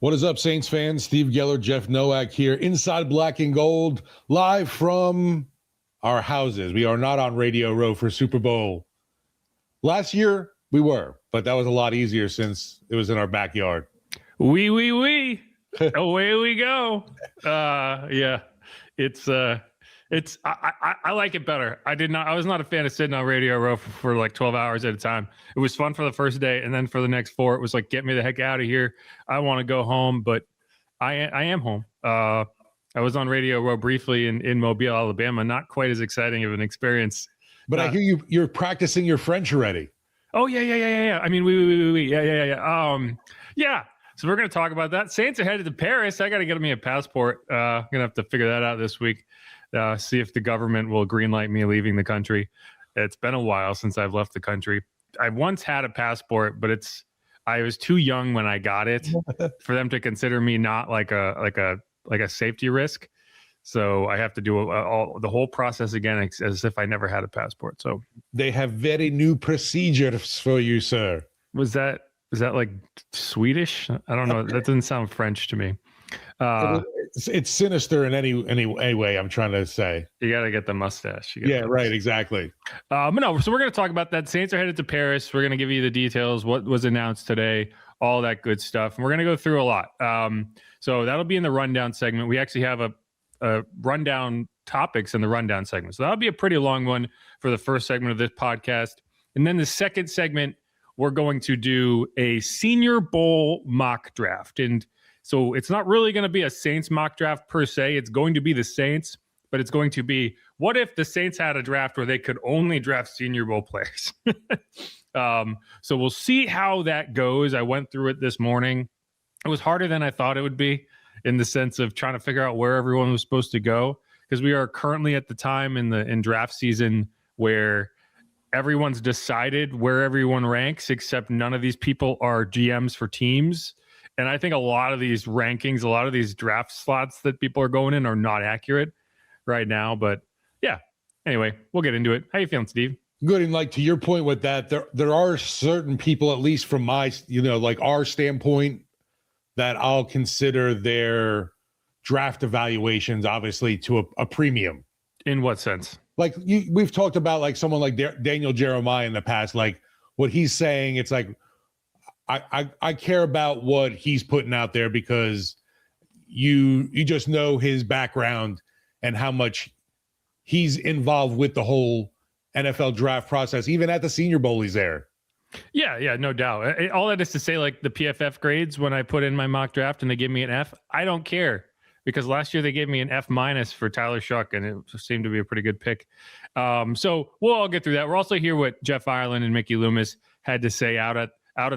What is up, Saints fans? Steve Geller, Jeff Nowak here, inside Black and Gold, live from our houses. We are not on Radio Row for Super Bowl. Last year, we were, but that was a lot easier since it was in our backyard. We. Away we go. Yeah, I like it better. I was not a fan of sitting on Radio Row for like 12 hours at a time. It was fun for the first day, and then for the next 4, it was like, get me the heck out of here. I want to go home, but I am home. I was on Radio Row briefly in Mobile, Alabama. Not quite as exciting of an experience. But I hear you're practicing your French already. Oh yeah. I mean, yeah. So we're going to talk about that. Saints are headed to Paris. I got to get me a passport. I'm going to have to figure that out this week. See if the government will greenlight me leaving the country. It's been a while since I've left the country. I once had a passport, but I was too young when I got it for them to consider me not like a safety risk. So I have to do the whole process again as if I never had a passport. So they have very new procedures for you, sir. Was that like Swedish? I don't know. That doesn't sound French to me. It's sinister in any way. I'm trying to say you got to get the mustache. Right, exactly. But no, so we're going to talk about that. Saints are headed to Paris. We're going to give you the details, what was announced today, all that good stuff, and we're going to go through a lot. So that'll be in the rundown segment. We actually have a rundown topics in the rundown segment, so that'll be a pretty long one for the first segment of this podcast, and then the second segment we're going to do a Senior Bowl mock draft. And so it's not really going to be a Saints mock draft per se. It's going to be the Saints, but it's going to be, what if the Saints had a draft where they could only draft Senior Bowl players? So we'll see how that goes. I went through it this morning. It was harder than I thought it would be in the sense of trying to figure out where everyone was supposed to go, because we are currently at the time in draft season where everyone's decided where everyone ranks, except none of these people are GMs for teams. And I think a lot of these rankings, a lot of these draft slots that people are going in are not accurate right now. But yeah, anyway, we'll get into it. How you feeling, Steve? Good. And like to your point with that, there are certain people, at least from my, like our standpoint, that I'll consider their draft evaluations, obviously, to a premium. In what sense? Like we've talked about, like someone like Daniel Jeremiah in the past, like what he's saying. It's like I care about what he's putting out there because you just know his background and how much he's involved with the whole NFL draft process. Even at the Senior Bowl, he's there. Yeah, no doubt. All that is to say, like the PFF grades when I put in my mock draft and they give me an F, I don't care. Because last year they gave me an F- for Tyler Shuck, and it seemed to be a pretty good pick. So we'll all get through that. We're also hear what Jeff Ireland and Mickey Loomis had to say out at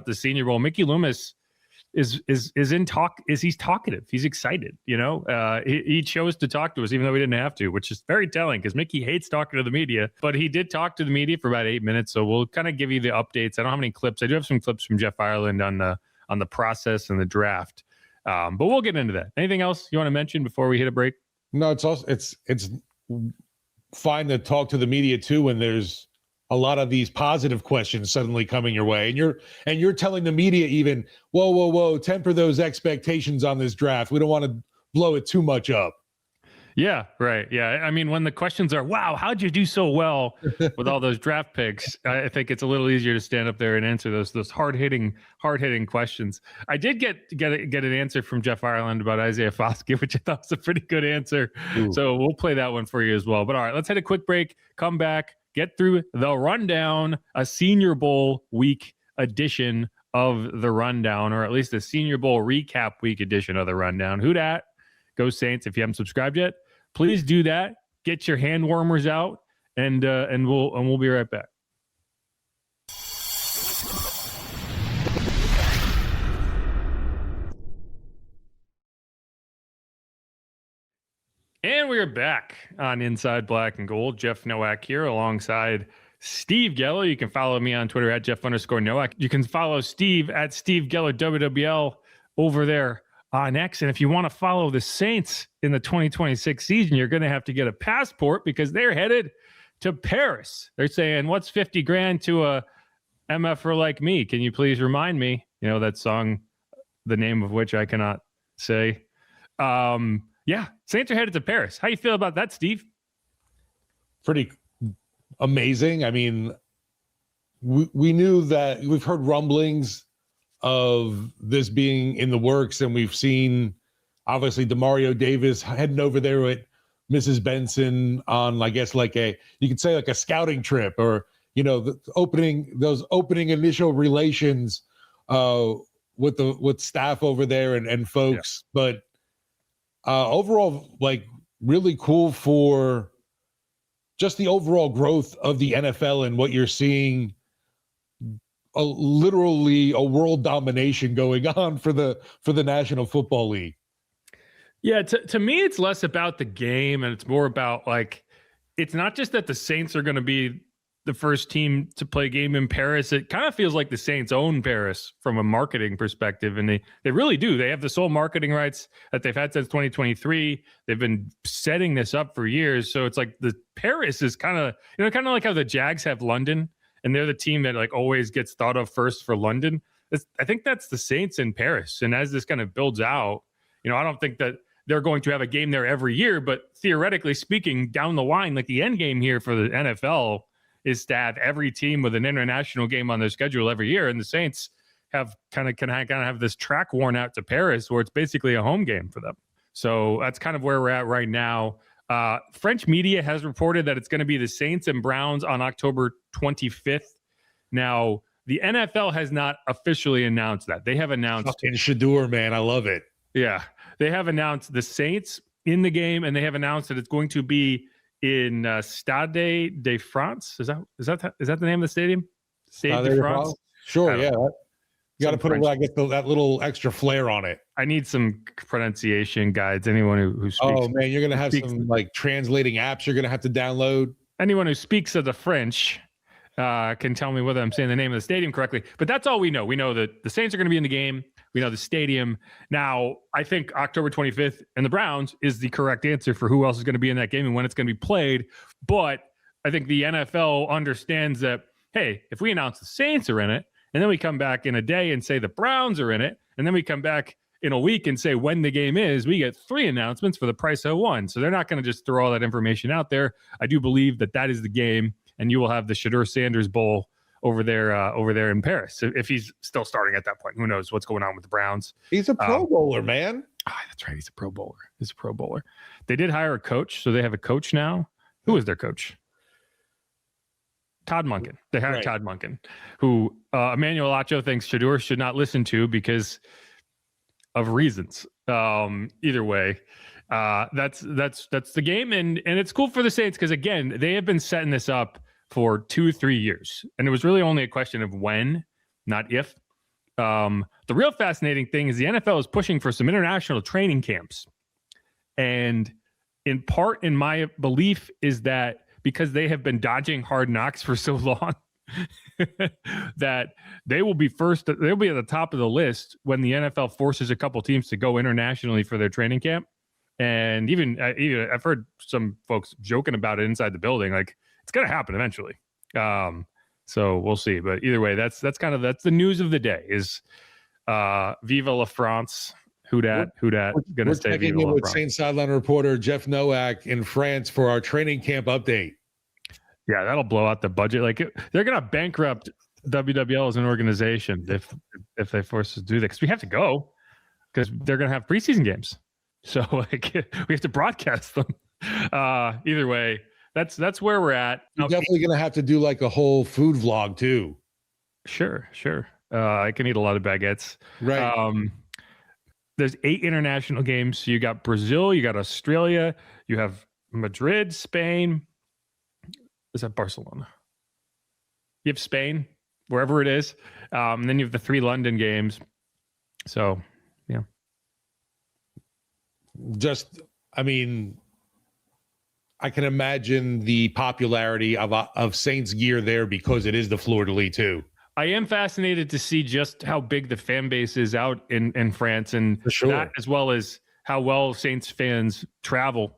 the Senior Bowl. Mickey Loomis is in talk. He's talkative. He's excited. He chose to talk to us even though we didn't have to, which is very telling because Mickey hates talking to the media. But he did talk to the media for about 8 minutes. So we'll kind of give you the updates. I don't have any clips. I do have some clips from Jeff Ireland on the process and the draft. But we'll get into that. Anything else you want to mention before we hit a break? No, it's fine to talk to the media too when there's a lot of these positive questions suddenly coming your way, and you're telling the media even, whoa, temper those expectations on this draft. We don't want to blow it too much up. Yeah, right. Yeah. I mean, when the questions are, wow, how'd you do so well with all those draft picks? I think it's a little easier to stand up there and answer those hard-hitting questions. I did get an answer from Jeff Ireland about Isaiah Foskey, which I thought was a pretty good answer. Ooh. So we'll play that one for you as well. But all right, let's hit a quick break, come back, get through the rundown, a Senior Bowl week edition of the rundown, or at least a Senior Bowl recap week edition of the rundown. Who dat? Go Saints. If you haven't subscribed yet, please do that. Get your hand warmers out, and we'll be right back. And we are back on Inside Black and Gold. Jeff Nowak here alongside Steve Geller. You can follow me on Twitter at Jeff_Nowak. You can follow Steve at Steve Geller WWL over there on X. And if you want to follow the Saints in the 2026 season, you're going to have to get a passport because they're headed to Paris. They're saying, what's 50 grand to a MFer like me? Can you please remind me? You know, that song the name of which I cannot say. Yeah, Saints are headed to Paris. How you feel about that, Steve? Pretty amazing. I mean, we knew that, we've heard rumblings of this being in the works, and we've seen obviously Demario Davis heading over there with Mrs. Benson on, I guess, like you could say like a scouting trip, or those opening initial relations with staff over there and folks. Yeah. But overall, like, really cool for just the overall growth of the NFL and what you're seeing. Literally a world domination going on for the National Football League. Yeah, to me, it's less about the game, and it's more about, like, it's not just that the Saints are going to be the first team to play a game in Paris. It kind of feels like the Saints own Paris from a marketing perspective, and they really do. They have the sole marketing rights that they've had since 2023. They've been setting this up for years, so it's like the Paris is kind of like how the Jags have London, and they're the team that, like, always gets thought of first for London. I think that's the Saints in Paris, and as this kind of builds out, I don't think that they're going to have a game there every year, but theoretically speaking, down the line, like, the end game here for the NFL is to have every team with an international game on their schedule every year, and the Saints have kind of have this track worn out to Paris, where it's basically a home game for them. So that's kind of where we're at right now. French media has reported that it's going to be the Saints and Browns on October 25th. Now, the NFL has not officially announced that. They have announced fucking Shador, man. I love it. Yeah. They have announced the Saints in the game, and they have announced that it's going to be in Stade de France. Is that the name of the stadium? Stade de France? Sure, yeah. You got to put that little extra flair on it. I need some pronunciation guides. Anyone who speaks. Oh, man, you're going to have some, like, translating apps you're going to have to download. Anyone who speaks of the French can tell me whether I'm saying the name of the stadium correctly. But that's all we know. We know that the Saints are going to be in the game. We know the stadium. Now, I think October 25th and the Browns is the correct answer for who else is going to be in that game and when it's going to be played. But I think the NFL understands that, hey, if we announce the Saints are in it, and then we come back in a day and say the Browns are in it, and then we come back in a week and say when the game is, we get 3 announcements for the price of 1. So they're not going to just throw all that information out there. I do believe that is the game, and you will have the Shedeur Sanders Bowl over there in Paris. If he's still starting at that point, who knows what's going on with the Browns? He's a Pro Bowler, man. That's right. He's a Pro Bowler. They did hire a coach, so they have a coach now. Who is their coach? Todd Monken. They hired Todd Monken, who Emmanuel Acho thinks Shedeur should not listen to because of reasons. Either way, that's the game, and it's cool for the Saints because, again, they have been setting this up for 2-3 years, and it was really only a question of when, not if. The real fascinating thing is the NFL is pushing for some international training camps, and in part, in my belief, is that because they have been dodging Hard Knocks for so long, that they will be first. They'll be at the top of the list when the NFL forces a couple teams to go internationally for their training camp. And even I've heard some folks joking about it inside the building, like it's going to happen eventually. So we'll see. But either way, that's the news of the day is Viva la France. Who dat? Going to stay Viva la with France. Saints sideline reporter Jeff Nowak in France for our training camp update. Yeah, that'll blow out the budget. Like they're going to bankrupt WWL as an organization if they force us to do that, because we have to go because they're going to have preseason games. So like we have to broadcast them. Either way, that's where we're at. You're definitely going to have to do like a whole food vlog too. Sure. I can eat a lot of baguettes. Right. There's 8 international games. So you got Brazil, you got Australia, you have Madrid, Spain. Is that Barcelona? You have Spain, wherever it is. And then you have the 3 London games. So, yeah. I can imagine the popularity of Saints gear there because it is the fleur-de-lis too. I am fascinated to see just how big the fan base is out in France, and for sure, that, as well as how well Saints fans travel.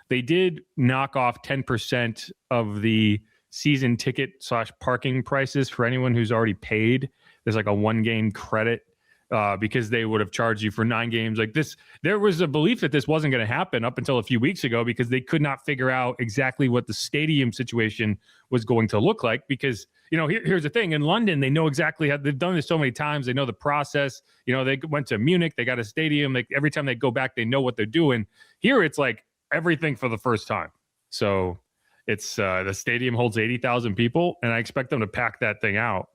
They did knock off 10% of the season ticket / parking prices for anyone who's already paid. There's like a 1 game credit because they would have charged you for 9 games. Like this, there was a belief that this wasn't going to happen up until a few weeks ago because they could not figure out exactly what the stadium situation was going to look like. Because, here's the thing. In London, they know exactly how they've done this so many times. They know the process. They went to Munich. They got a stadium. Like every time they go back, they know what they're doing. Here, it's like everything for the first time. So it's the stadium holds 80,000 people, and I expect them to pack that thing out.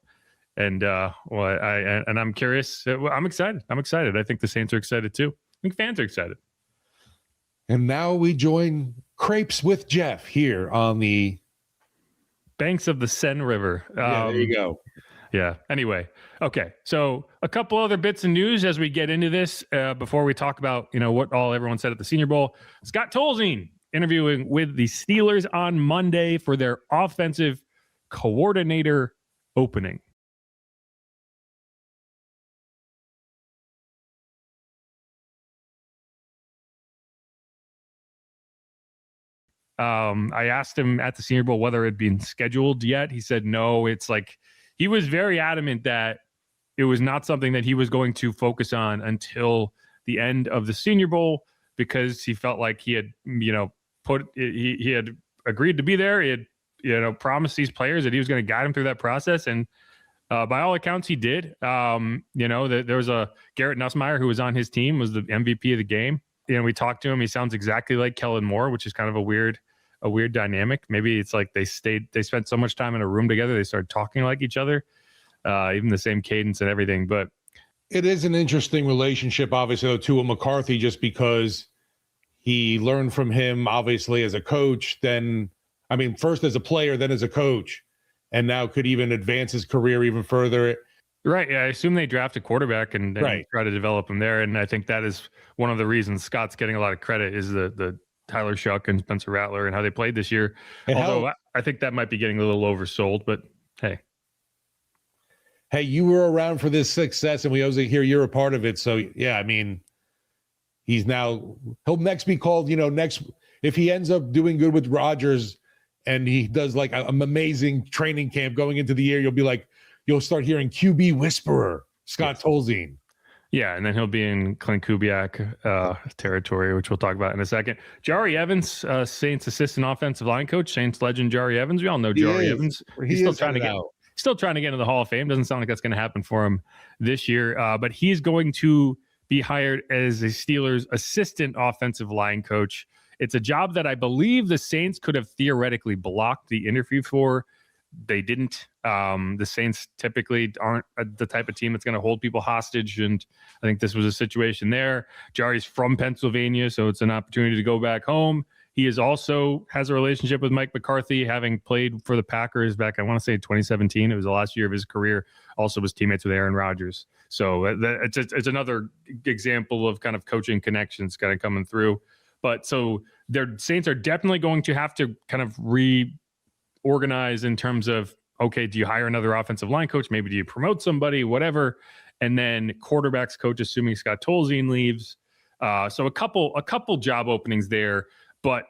And I'm curious. I'm excited. I think the Saints are excited too. I think fans are excited. And now we join Crepes with Jeff here on the banks of the Seine River. There you go. Yeah. Anyway. Okay. So a couple other bits of news as we get into this before we talk about, what all everyone said at the Senior Bowl. Scott Tolzien interviewing with the Steelers on Monday for their offensive coordinator opening. I asked him at the Senior Bowl whether it had been scheduled yet. He said no. It's like he was very adamant that it was not something that he was going to focus on until the end of the Senior Bowl because he felt like he had, he had agreed to be there. He had, promised these players that he was going to guide them through that process. And by all accounts, he did. There was a Garrett Nussmeier who was on his team, was the MVP of the game. We talked to him. He sounds exactly like Kellen Moore, which is kind of a weird dynamic. Maybe it's like they spent so much time in a room together, they started talking like each other, even the same cadence and everything. But it is an interesting relationship, obviously, though, to McCarthy, just because he learned from him, obviously, as a coach, first as a player, then as a coach, and now could even advance his career even further. Right. Yeah, I assume they draft a quarterback and try to develop him there. And I think that is one of the reasons Scott's getting a lot of credit is the Tyler Shuck and Spencer Rattler and how they played this year. Although I think that might be getting a little oversold, but hey. Hey, you were around for this success and we always hear you're a part of it. So yeah, he'll next be called, if he ends up doing good with Rodgers and he does like an amazing training camp going into the year, you'll start hearing QB whisperer, Scott Tolzien. Yeah, and then he'll be in Clint Kubiak territory, which we'll talk about in a second. Jari Evans, Saints assistant offensive line coach, Saints legend Jari Evans. We all know Jari Evans. He's still trying to get into the Hall of Fame. Doesn't sound like that's going to happen for him this year. But he's going to be hired as a Steelers assistant offensive line coach. It's a job that I believe the Saints could have theoretically blocked the interview for. They didn't. The Saints typically aren't the type of team that's going to hold people hostage, and I think this was a situation there. Jari's from Pennsylvania, so it's an opportunity to go back home. He has a relationship with Mike McCarthy, having played for the Packers back, I want to say 2017. It was the last year of his career. Also was teammates with Aaron Rodgers. So it's another example of kind of coaching connections kind of coming through. But so their Saints are definitely going to have to kind of reorganize in terms of, okay, do you hire another offensive line coach? Maybe do you promote somebody, whatever. And then quarterbacks coach, assuming Scott Tolzien leaves. So a couple job openings there. But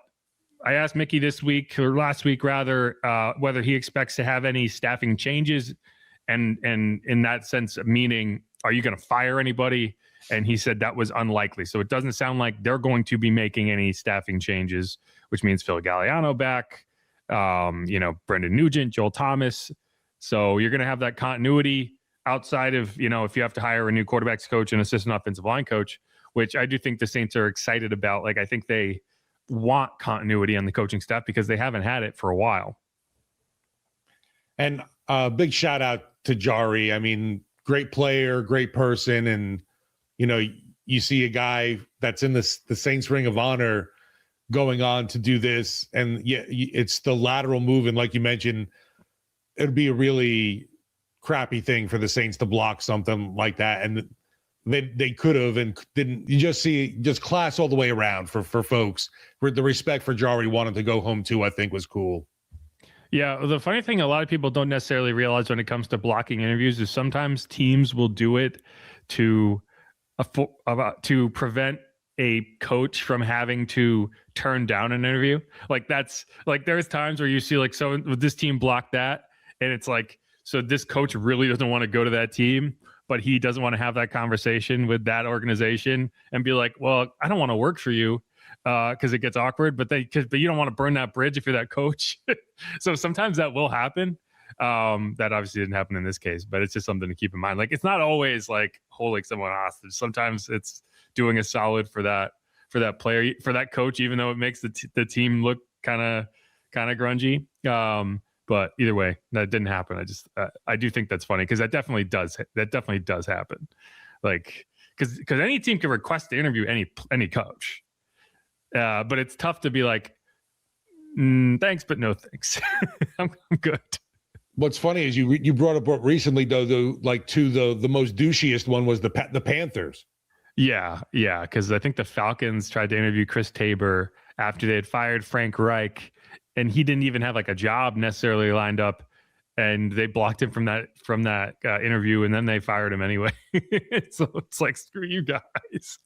I asked Mickey this week, or last week rather, whether he expects to have any staffing changes. And in that sense, meaning, are you going to fire anybody? And he said that was unlikely. So it doesn't sound like they're going to be making any staffing changes, which means Phil Galliano back, Brendan Nugent, Joel Thomas. So you're going to have that continuity outside of, if you have to hire a new quarterbacks coach and assistant offensive line coach, which I do think the Saints are excited about. Like, I think they want continuity on the coaching staff because they haven't had it for a while. And big shout out to Jari. Great player, great person. And, you see a guy that's in the Saints Ring of Honor going on to do this. And yeah, it's the lateral move. And like you mentioned, it'd be a really crappy thing for the Saints to block something like that. And they could have and didn't. You just class all the way around for folks. The respect for Jari wanted to go home too, I think, was cool. Yeah, the funny thing a lot of people don't necessarily realize when it comes to blocking interviews is sometimes teams will do it to prevent a coach from having to turn down an interview. Like there's times where you see like, so this team blocked that, and it's like, so this coach really doesn't want to go to that team, but he doesn't want to have that conversation with that organization and be like, well, I don't want to work for you because it gets awkward, but you don't want to burn that bridge if you're that coach. So sometimes that will happen. That obviously didn't happen in this case, but it's just something to keep in mind. Like, it's not always like holding someone hostage. Sometimes it's doing a solid for that player, for that coach, even though it makes the team look kind of grungy. But either way, that didn't happen. I do think that's funny because that definitely does happen. Like, because any team can request to interview any coach, but it's tough to be like, thanks, but no thanks. I'm good. What's funny is you brought up what recently, though, the most douchiest one was the Panthers. Yeah, because I think the Falcons tried to interview Chris Tabor after they had fired Frank Reich, and he didn't even have like a job necessarily lined up, and they blocked him from that interview, and then they fired him anyway. So it's like, screw you guys.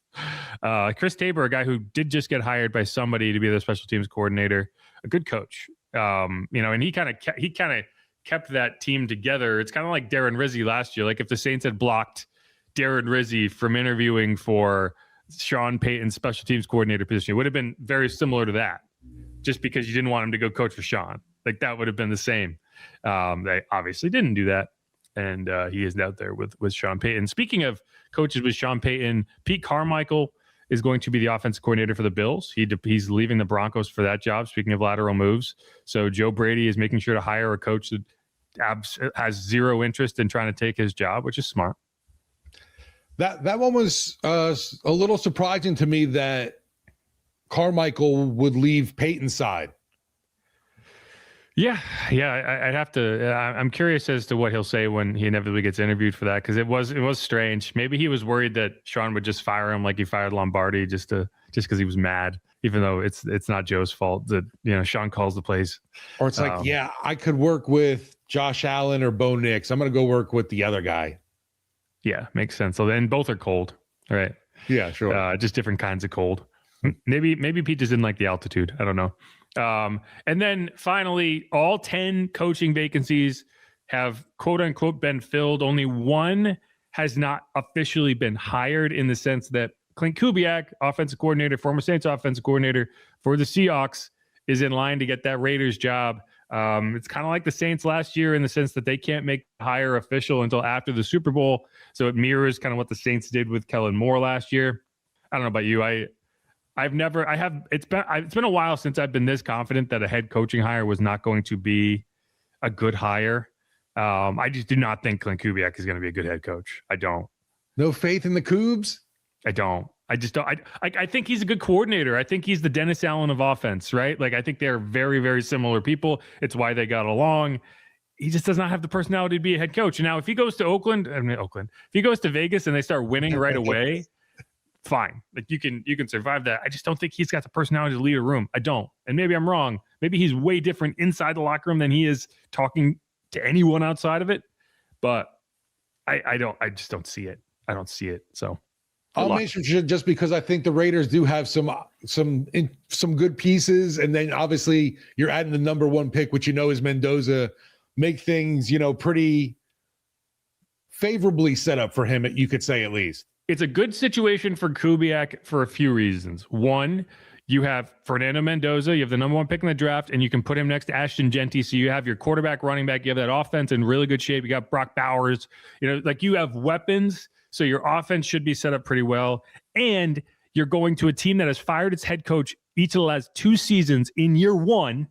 Chris Tabor, a guy who did just get hired by somebody to be the special teams coordinator, a good coach. And he kind of kept that team together. It's kind of like Darren Rizzi last year. Like, if the Saints had blocked Darren Rizzi from interviewing for Sean Payton's special teams coordinator position, it would have been very similar to that, just because you didn't want him to go coach for Sean. Like, that would have been the same. They obviously didn't do that, and he is out there with Sean Payton. Speaking of coaches with Sean Payton, Pete Carmichael is going to be the offensive coordinator for the Bills. He's leaving the Broncos for that job, speaking of lateral moves. So Joe Brady is making sure to hire a coach that has zero interest in trying to take his job, which is smart. That one was a little surprising to me that Carmichael would leave Peyton's side. Yeah. I'd have to. I'm curious as to what he'll say when he inevitably gets interviewed for that, because it was strange. Maybe he was worried that Sean would just fire him like he fired Lombardi just because he was mad, even though it's not Joe's fault that Sean calls the plays. Or it's like, I could work with Josh Allen or Bo Nix. I'm going to go work with the other guy. Yeah, makes sense. So then both are cold, right? Yeah, sure. Just different kinds of cold. Maybe Pete just didn't like the altitude. I don't know. And then finally, all 10 coaching vacancies have quote unquote been filled. Only one has not officially been hired, in the sense that Clint Kubiak, offensive coordinator, former Saints offensive coordinator for the Seahawks, is in line to get that Raiders job. It's kind of like the Saints last year, in the sense that they can't make the hire official until after the Super Bowl. So it mirrors kind of what the Saints did with Kellen Moore last year. I don't know about you. It's been a while since I've been this confident that a head coaching hire was not going to be a good hire. I just do not think Clint Kubiak is going to be a good head coach. I don't. No faith in the Cougs? I don't. I just don't. I think he's a good coordinator. I think he's the Dennis Allen of offense, right? Like, I think they're very, very similar people. It's why they got along. He just does not have the personality to be a head coach. And now, if he goes to if he goes to Vegas and they start winning right away, fine. Like, you can survive that. I just don't think he's got the personality to lead a room. I don't. And maybe I'm wrong. Maybe he's way different inside the locker room than he is talking to anyone outside of it. But I just don't see it. I don't see it. So I'll mention just because I think the Raiders do have some good pieces, and then obviously you're adding the number one pick, which is Mendoza, make things pretty favorably set up for him. You could say, at least. It's a good situation for Kubiak for a few reasons. One, you have Fernando Mendoza, you have the number one pick in the draft, and you can put him next to Ashton Genty. So you have your quarterback, running back, you have that offense in really good shape. You got Brock Bowers, you have weapons. So your offense should be set up pretty well. And you're going to a team that has fired its head coach each of the last 2 seasons in year one.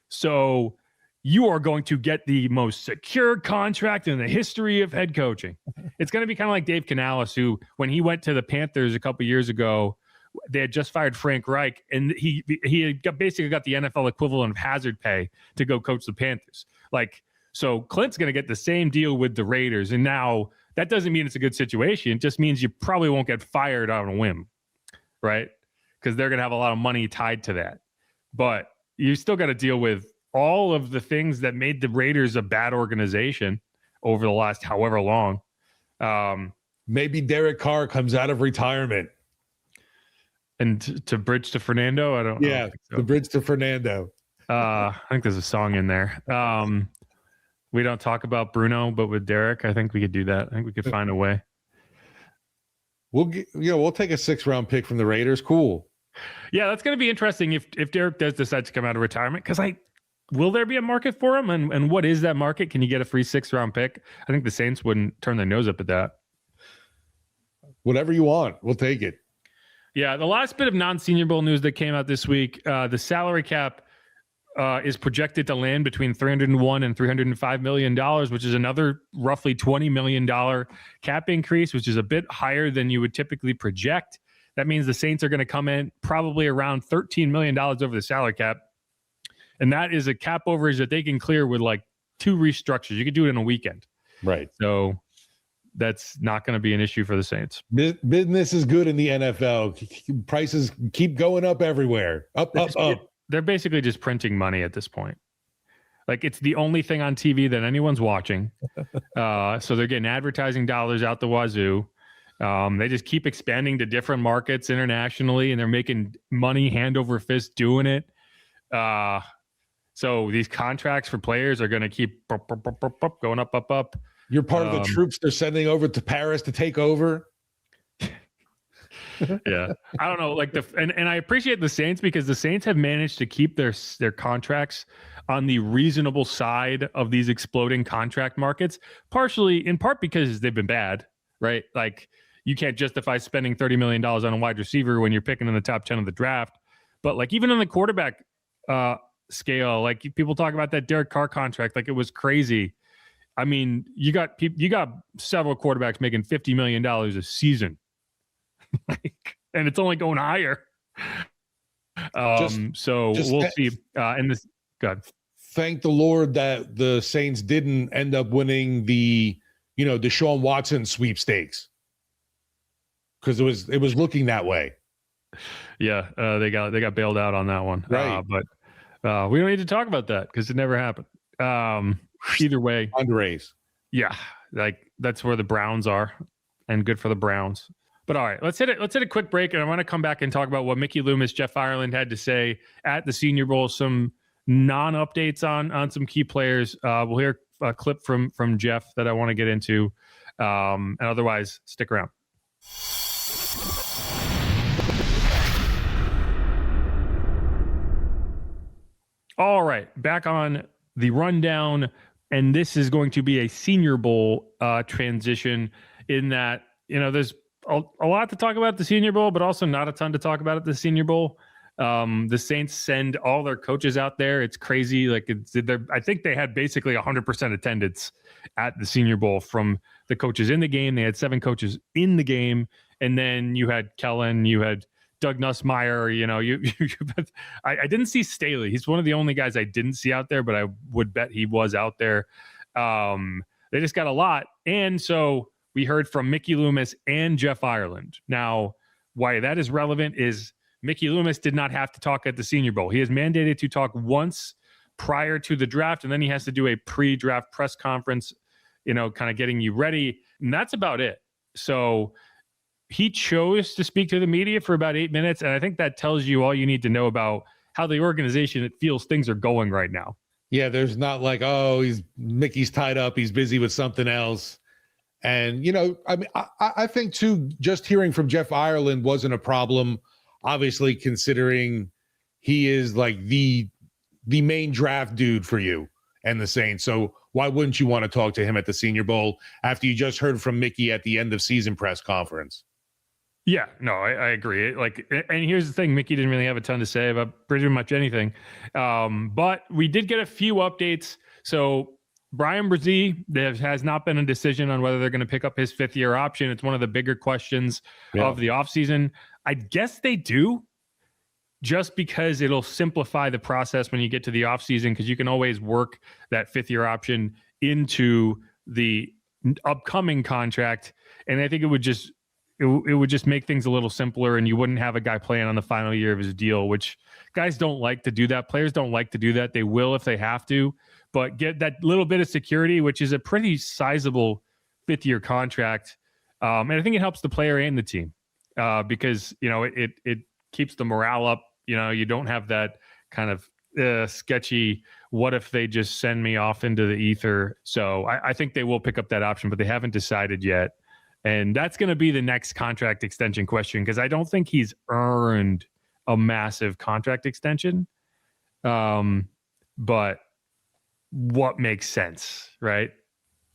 So you are going to get the most secure contract in the history of head coaching. It's going to be kind of like Dave Canales, who, when he went to the Panthers a couple years ago, they had just fired Frank Reich, and he basically got the NFL equivalent of hazard pay to go coach the Panthers. So Clint's going to get the same deal with the Raiders. And now that doesn't mean it's a good situation. It just means you probably won't get fired on a whim, right? Because they're going to have a lot of money tied to that. But you still got to deal with all of the things that made the Raiders a bad organization over the last however long. Maybe Derek Carr comes out of retirement. And to bridge to Fernando? I don't know. The bridge to Fernando. I think there's a song in there. we don't talk about Bruno, but with Derek, I think we could do that. I think we could find a way. We'll take a 6th-round pick from the Raiders. Cool. Yeah, that's going to be interesting if Derek does decide to come out of retirement, because will there be a market for him? And what is that market? Can you get a free 6th-round pick? I think the Saints wouldn't turn their nose up at that. Whatever you want, we'll take it. Yeah, the last bit of non-Senior Bowl news that came out this week, the salary cap is projected to land between $301 and $305 million, which is another roughly $20 million cap increase, which is a bit higher than you would typically project. That means the Saints are going to come in probably around $13 million over the salary cap. And that is a cap overage that they can clear with like 2 restructures. You could do it in a weekend. Right. So that's not going to be an issue for the Saints. Business is good in the NFL. Prices keep going up everywhere. Up. They're basically just printing money at this point. Like, it's the only thing on TV that anyone's watching. So they're getting advertising dollars out the wazoo. They just keep expanding to different markets internationally, and they're making money hand over fist doing it. So these contracts for players are going to keep going up. You're part of the troops they're sending over to Paris to take over. Yeah, I don't know. Like and I appreciate the Saints, because the Saints have managed to keep their contracts on the reasonable side of these exploding contract markets. In part because they've been bad, right? Like, you can't justify spending $30 million on a wide receiver when you're picking in the top 10 of the draft. But like, even on the quarterback scale, like, people talk about that Derek Carr contract, like it was crazy. I mean, you got several quarterbacks making $50 million a season. And it's only going higher. We'll see. And this, God, thank the Lord that the Saints didn't end up winning the Deshaun Watson sweepstakes, because it was looking that way. Yeah, they got bailed out on that one. Right. But we don't need to talk about that because it never happened. Either way, Andres. Yeah, like, that's where the Browns are, and good for the Browns. But all right, let's hit a quick break, and I want to come back and talk about what Mickey Loomis Jeff Ireland had to say at the Senior Bowl. Some non-updates on some key players. We'll hear a clip from Jeff that I want to get into, and otherwise, stick around. All right, back on the rundown, and this is going to be a Senior Bowl transition, in that, there's a lot to talk about at the Senior Bowl, but also not a ton to talk about at the Senior Bowl. The Saints send all their coaches out there. It's crazy. Like, I think they had basically 100% attendance at the Senior Bowl from the coaches in the game. They had 7 coaches in the game, and then you had Kellen, you had Doug Nussmeier. I didn't see Staley. He's one of the only guys I didn't see out there, but I would bet he was out there. They just got a lot, and so we heard from Mickey Loomis and Jeff Ireland. Now, why that is relevant is Mickey Loomis did not have to talk at the Senior Bowl. He is mandated to talk once prior to the draft, and then he has to do a pre-draft press conference, kind of getting you ready, and that's about it. So he chose to speak to the media for about 8 minutes, and I think that tells you all you need to know about how the organization feels things are going right now. Yeah, there's not like, Mickey's tied up, he's busy with something else. And, I think, too, just hearing from Jeff Ireland wasn't a problem, obviously, considering he is like the main draft dude for you and the Saints. So why wouldn't you want to talk to him at the Senior Bowl after you just heard from Mickey at the end of season press conference? Yeah, no, I agree. And here's the thing, Mickey didn't really have a ton to say about pretty much anything. But we did get a few updates. So Brian Brzee, there has not been a decision on whether they're going to pick up his 5th-year option. It's one of the bigger questions of the offseason. I guess they do, just because it'll simplify the process when you get to the offseason, because you can always work that 5th-year option into the upcoming contract. And I think it would just make things a little simpler, and you wouldn't have a guy playing on the final year of his deal, which guys don't like to do that. Players don't like to do that. They will if they have to, but get that little bit of security, which is a pretty sizable 5th-year contract. And I think it helps the player and the team because, it keeps the morale up. You don't have that kind of sketchy. What if they just send me off into the ether? So I think they will pick up that option, but they haven't decided yet. And that's going to be the next contract extension question, because I don't think he's earned a massive contract extension. But what makes sense, right?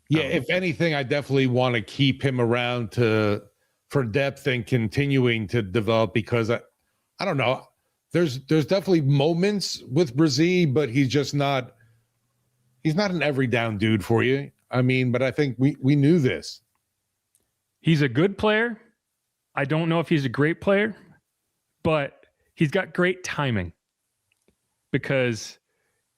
Yeah, if anything, I definitely want to keep him around for depth and continuing to develop, because I don't know. There's definitely moments with Brazil, but he's not an every down dude for you. I mean, but I think we knew this. He's a good player. I don't know if he's a great player, but he's got great timing, because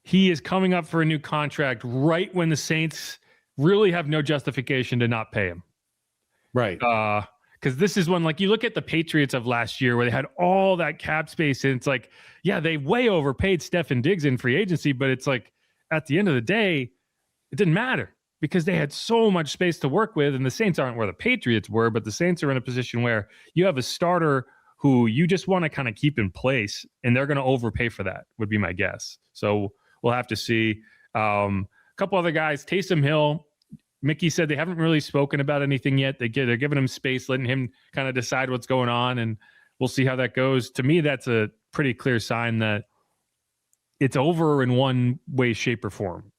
he is coming up for a new contract right when the Saints really have no justification to not pay him. Right. Because this is when, like, you look at the Patriots of last year where they had all that cap space, and it's like, yeah, they way overpaid Stefon Diggs in free agency, but it's like, at the end of the day, it didn't matter because they had so much space to work with, and the Saints aren't where the Patriots were, but the Saints are in a position where you have a starter who you just want to kind of keep in place, and they're going to overpay for that, would be my guess. So we'll have to see. A couple other guys, Taysom Hill, Mickey said they haven't really spoken about anything yet. They're giving him space, letting him kind of decide what's going on, and we'll see how that goes. To me, that's a pretty clear sign that it's over in one way, shape, or form.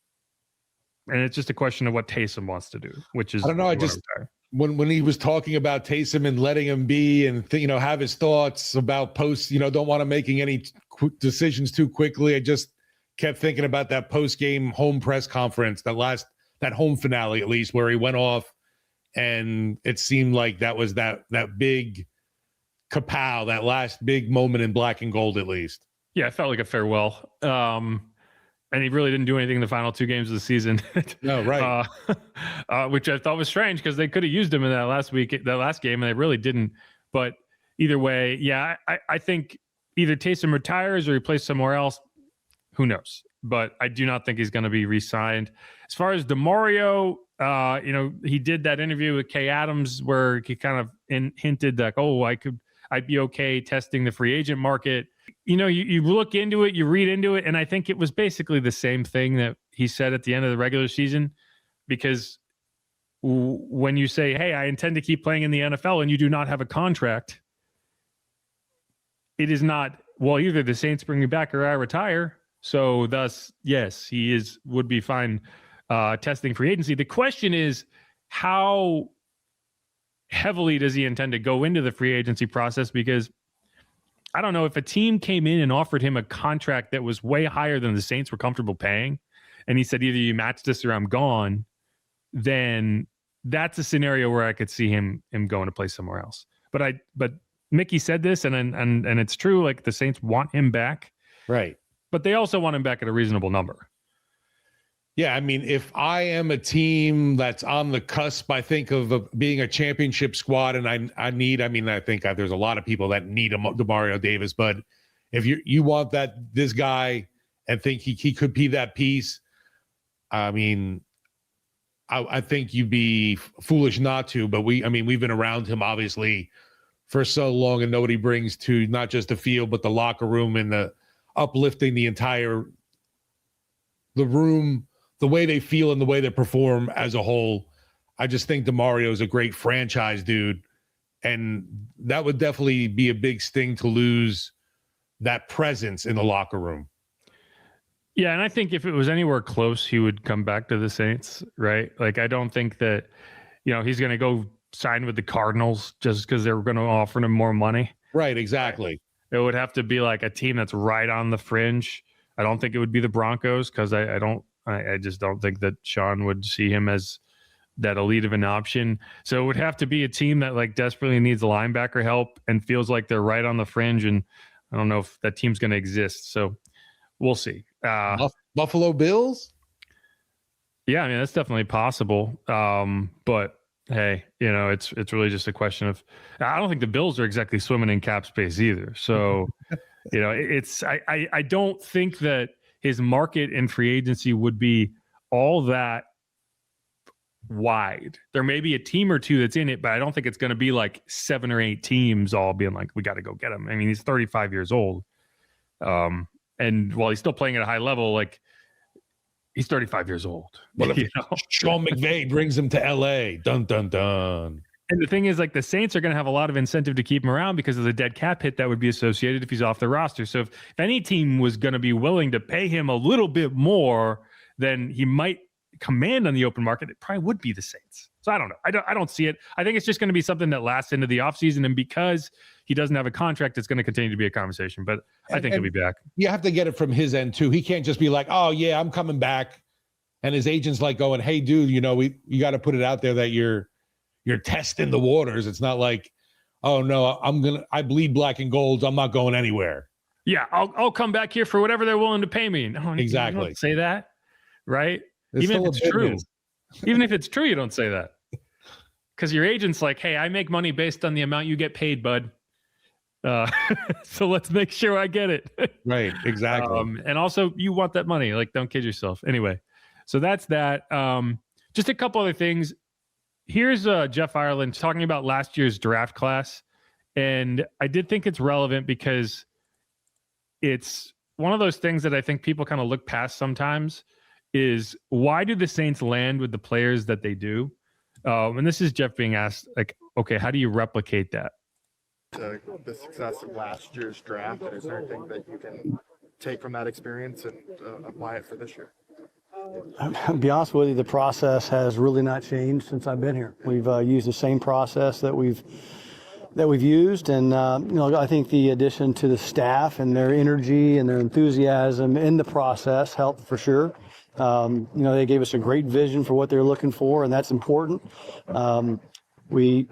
And it's just a question of what Taysom wants to do, which is, I don't know. I just, when he was talking about Taysom and letting him be and have his thoughts about posts, don't want to making any decisions too quickly. I just kept thinking about that post-game home press conference, that home finale, at least, where he went off, and it seemed like that was that big kapow, that last big moment in black and gold, at least. Yeah, it felt like a farewell. And he really didn't do anything in the final 2 games of the season. No, right. Which I thought was strange, because they could have used him in that last game, and they really didn't. But either way, yeah, I think either Taysom retires or he plays somewhere else. Who knows? But I do not think he's going to be re-signed. As far as DeMario, he did that interview with Kay Adams where he kind of hinted that, I'd be okay testing the free agent market. You look into it, you read into it, and I think it was basically the same thing that he said at the end of the regular season, because when you say, hey, I intend to keep playing in the NFL and you do not have a contract, it is not, well, either the Saints bring me back or I retire. So thus, yes, would be fine testing free agency. The question is, how heavily does he intend to go into the free agency process? Because I don't know, if a team came in and offered him a contract that was way higher than the Saints were comfortable paying, and he said, either you match this or I'm gone, then that's a scenario where I could see him going to play somewhere else. But Mickey said this, and it's true. Like, the Saints want him back, right? But they also want him back at a reasonable number. Yeah, I mean, if I am a team that's on the cusp, I think of being a championship squad, and I think there's a lot of people that need a DeMario Davis, but if you want this guy and think he could be that piece, I mean, I think you'd be foolish not to. But we've been around him obviously for so long, and know what he brings to not just the field but the locker room and the uplifting the room, the way they feel and the way they perform as a whole. I just think DeMario is a great franchise dude, and that would definitely be a big sting to lose that presence in the locker room. Yeah, and I think if it was anywhere close, he would come back to the Saints, right? Like, I don't think that, he's going to go sign with the Cardinals just because they're going to offer him more money. Right, exactly. It would have to be like a team that's right on the fringe. I don't think it would be the Broncos, because I just don't think that Sean would see him as that elite of an option. So it would have to be a team that, like, desperately needs a linebacker help and feels like they're right on the fringe. And I don't know if that team's going to exist. So we'll see. Buffalo Bills? Yeah, I mean, that's definitely possible. But hey, it's really just a question of, I don't think the Bills are exactly swimming in cap space either. So, I don't think that his market in free agency would be all that wide. There may be a team or two that's in it, but I don't think it's going to be like 7 or 8 teams all being like, we got to go get him. I mean, he's 35 years old. And while he's still playing at a high level, like he's 35 years old. What if Sean McVay brings him to LA? Dun, dun, dun. And the thing is, like, the Saints are going to have a lot of incentive to keep him around because of the dead cap hit that would be associated if he's off the roster. So if any team was going to be willing to pay him a little bit more than he might command on the open market, it probably would be the Saints. So I don't know. I don't see it. I think it's just going to be something that lasts into the offseason. And because he doesn't have a contract, it's going to continue to be a conversation. But I think he'll be back. You have to get it from his end, too. He can't just be like, oh, yeah, I'm coming back. And his agent's like going, hey, dude, you got to put it out there that you're testing the waters. It's not like, oh no, I bleed black and gold. I'm not going anywhere. Yeah, I'll come back here for whatever they're willing to pay me. No, exactly. You don't say that, right? Even if it's true. Even if it's true, you don't say that. Because your agent's like, hey, I make money based on the amount you get paid, bud. So let's make sure I get it. Right, exactly. And also, you want that money. Like, don't kid yourself. Anyway, so that's that. Just a couple other things. Here's Jeff Ireland talking about last year's draft class. And I did think it's relevant because it's one of those things that I think people kind of look past sometimes is why do the Saints land with the players that they do? And this is Jeff being asked, like, okay, how do you replicate that? The success of last year's draft, is there anything that you can take from that experience and apply it for this year? I'll be honest with you, the process has really not changed since I've been here. We've used the same process that we've used, and I think the addition to the staff and their energy and their enthusiasm in the process helped for sure. They gave us a great vision for what they're looking for, and that's important. We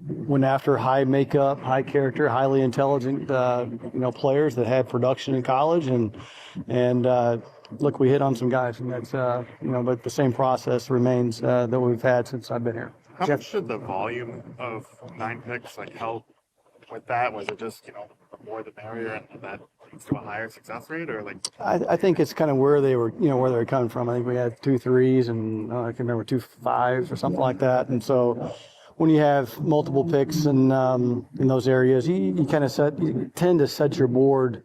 went after high makeup, high character, highly intelligent, players that had production in college, and look, we hit on some guys, and that's but the same process remains that we've had since I've been here. How much should the volume of 9 picks help with that? Was it just more the merrier, and that leads to a higher success rate, or I think it's kind of where they were, where they were coming from. I think we had 2 3s and I can remember 2 5s or something like that, and so when you have multiple picks in those areas, you tend to set your board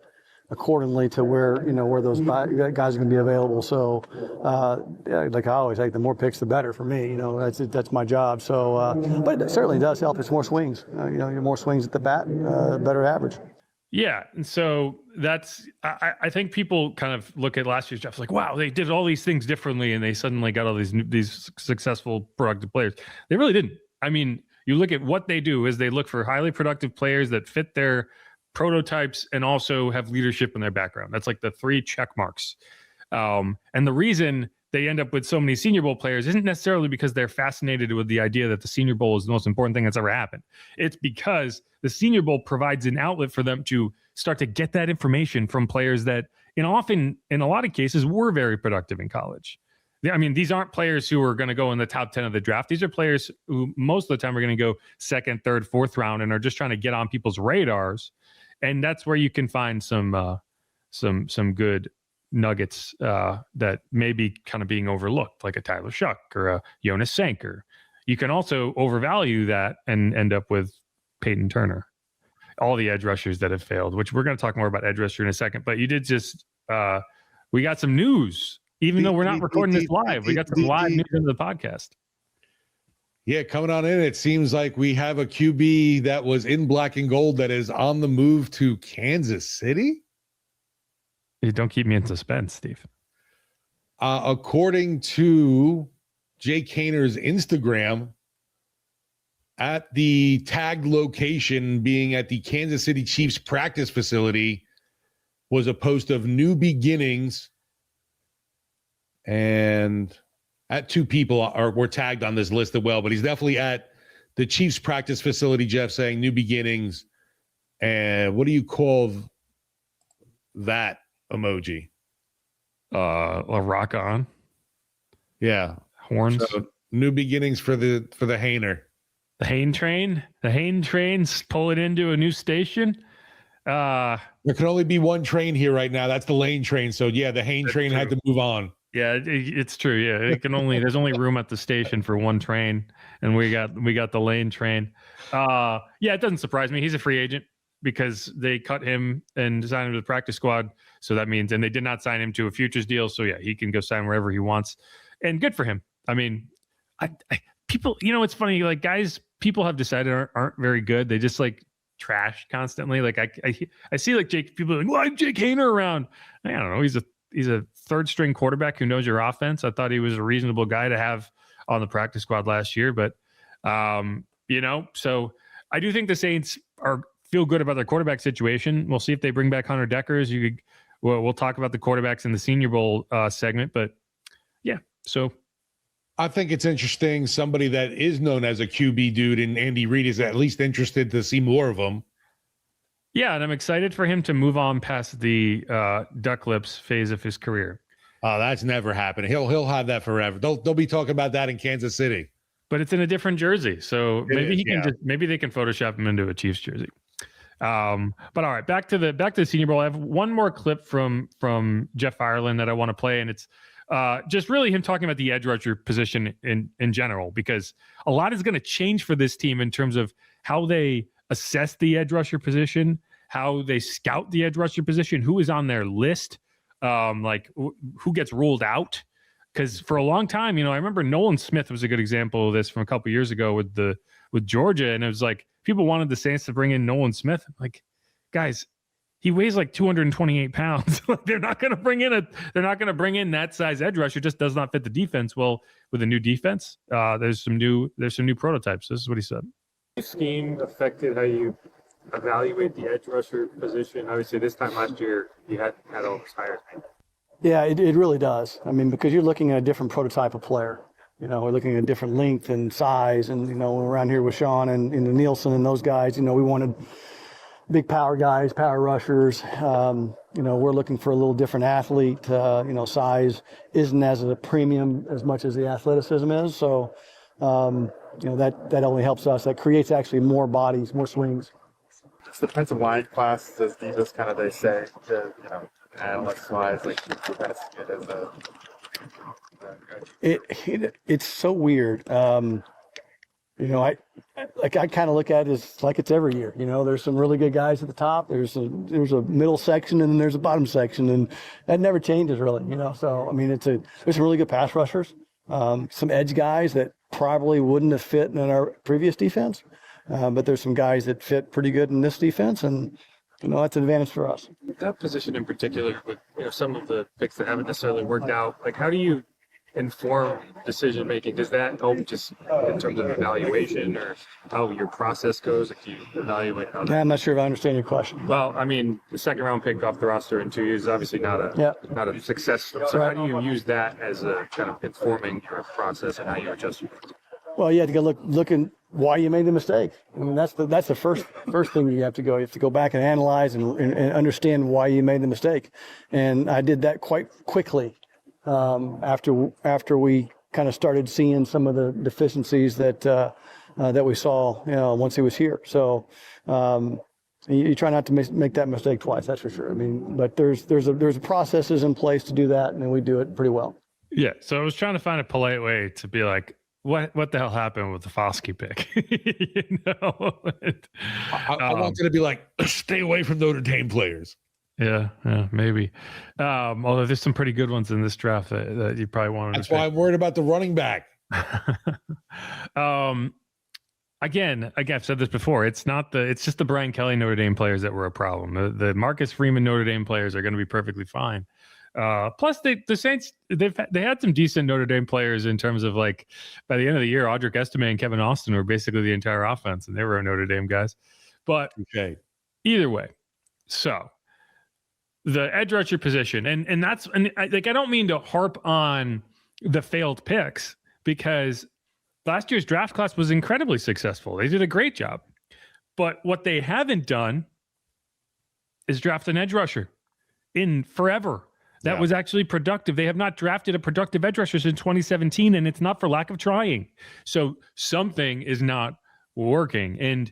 accordingly to where those guys are going to be available. So, like I always say, the more picks, the better for me. That's my job. So, but it certainly does help. It's more swings. More swings at the bat, better average. Yeah, and so that's I think people kind of look at last year's draft like, wow, they did all these things differently, and they suddenly got all these successful, productive players. They really didn't. I mean, you look at what they do is they look for highly productive players that fit their prototypes and also have leadership in their background. That's like the 3 check marks. And the reason they end up with so many Senior Bowl players isn't necessarily because they're fascinated with the idea that the Senior Bowl is the most important thing that's ever happened. It's because the Senior Bowl provides an outlet for them to start to get that information from players that, in a lot of cases, were very productive in college. I mean, these aren't players who are going to go in the top 10 of the draft. These are players who most of the time are going to go 2nd, 3rd, 4th round and are just trying to get on people's radars. And that's where you can find some good nuggets that may be kind of being overlooked, like a Tyler Shuck or a Jonas Sanker. You can also overvalue that and end up with Peyton Turner, all the edge rushers that have failed, which we're going to talk more about edge rusher in a second. But you did just we got some news, even though we're not recording this live. We got some live news into the podcast. Yeah, coming on in, it seems like we have a QB that was in black and gold that is on the move to Kansas City. Don't keep me in suspense, Steve. According to Jay Kaner's Instagram, at the tagged location being at the Kansas City Chiefs practice facility was a post of new beginnings, and at 2 people were tagged on this list as well, but he's definitely at the Chiefs practice facility, Jeff, saying new beginnings. And what do you call that emoji? A rock on. Yeah. Horns. So, new beginnings for the Hainer. The Hain train. The Hain train's pulling into a new station. There can only be one train here right now. That's the Lane train. So yeah, the Hain train had to move on. Yeah, it's true. Yeah, there's only room at the station for one train, and we got the Lane train. Yeah, it doesn't surprise me. He's a free agent. because they cut him and signed him to the practice squad. So that means, and they did not sign him to a futures deal. So yeah, he can go sign wherever he wants, and good for him. I mean, people, it's funny, like guys, people have decided aren't very good. They just like trash constantly. Like I see like people are like, why is Jake Haener around? I don't know. He's a third string quarterback who knows your offense. I thought he was a reasonable guy to have on the practice squad last year, but so I do think the Saints feel good about their quarterback situation. We'll see if they bring back Hunter Deckers. We'll talk about the quarterbacks in the Senior Bowl segment, but yeah. So I think it's interesting. Somebody that is known as a QB dude, and Andy Reid is at least interested to see more of him. Yeah, and I'm excited for him to move on past the duck lips phase of his career. Oh, that's never happened. He'll have that forever. They'll be talking about that in Kansas City. But it's in a different jersey, so maybe they can Photoshop him into a Chiefs jersey. But all right, back to the Senior Bowl. I have one more clip from Jeff Ireland that I want to play, and it's just really him talking about the edge rusher position in general, because a lot is going to change for this team in terms of how they assess the edge rusher position, how they scout the edge rusher position, who is on their list, who gets ruled out. Because for a long time, I remember Nolan Smith was a good example of this from a couple of years ago with Georgia, and it was like people wanted the Saints to bring in Nolan Smith. I'm like, guys, he weighs like 228 pounds. They're not going to bring in that size edge rusher. It just does not fit the defense. Well, with a new defense, there's some new prototypes. This is what he said. Scheme affected how you evaluate the edge rusher position. Obviously, this time last year you had all those hires made. Yeah, it really does. I mean, because you're looking at a different prototype of player. We're looking at different length and size, and around here with Sean and Nielsen and those guys, we wanted big power guys, power rushers. We're looking for a little different athlete. Size isn't as a premium as much as the athleticism is. So, that only helps us. That creates actually more bodies, more swings. It's the defensive line class, as kind of they say, analysts-wise, like you guys see it as it's so weird. I kind of look at it as like it's every year. There's some really good guys at the top. There's a middle section, and then there's a bottom section, and that never changes really. So I mean, there's some really good pass rushers, some edge guys that probably wouldn't have fit in our previous defense, but there's some guys that fit pretty good in this defense, and that's an advantage for us. That position in particular, with some of the picks that haven't necessarily worked out, like how do you inform decision making? Does that help just in terms of evaluation or how your process goes? Like, do you evaluate how I'm not sure if I understand your question. Well, I mean, the second round pick off the roster in 2 years is obviously not a success. So how do you use that as a kind of informing your process and how you adjust? Well, you have to go look at why you made the mistake. I mean, that's the first thing you have to go. You have to go back and analyze and understand why you made the mistake. And I did that quite quickly after we kind of started seeing some of the deficiencies that we saw, once he was here. So you try not to make that mistake twice. That's for sure. I mean, but there's processes in place to do that, and we do it pretty well. Yeah. So I was trying to find a polite way to be like, what the hell happened with the Foskey pick? I wanted to be like, stay away from Notre Dame players. Yeah, maybe. Although there's some pretty good ones in this draft that you probably wanted. That's why I'm worried about the running back. Again, I've said this before. It's just the Brian Kelly Notre Dame players that were a problem. The Marcus Freeman Notre Dame players are going to be perfectly fine. Plus, the Saints they had some decent Notre Dame players in terms of, like, by the end of the year, Audric Estime and Kevin Austin were basically the entire offense, and they were Notre Dame guys. But either way, so the edge rusher position, and I don't mean to harp on the failed picks, because last year's draft class was incredibly successful. They did a great job, but what they haven't done is draft an edge rusher in forever. That was actually productive. They have not drafted a productive edge rusher since 2017, and it's not for lack of trying. So something is not working. And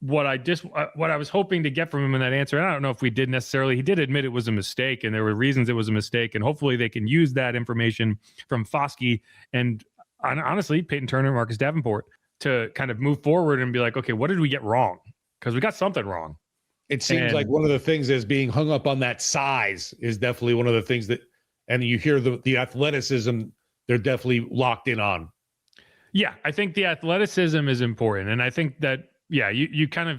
what I was hoping to get from him in that answer, and I don't know if we did necessarily, he did admit it was a mistake, and there were reasons it was a mistake, and hopefully they can use that information from Foskey and honestly Peyton Turner, Marcus Davenport, to kind of move forward and be like, okay, what did we get wrong? Because we got something wrong. It seems like one of the things is being hung up on that size is definitely one of the things that, and you hear the athleticism, they're definitely locked in on. Yeah, I think the athleticism is important. And I think that, yeah, you kind of,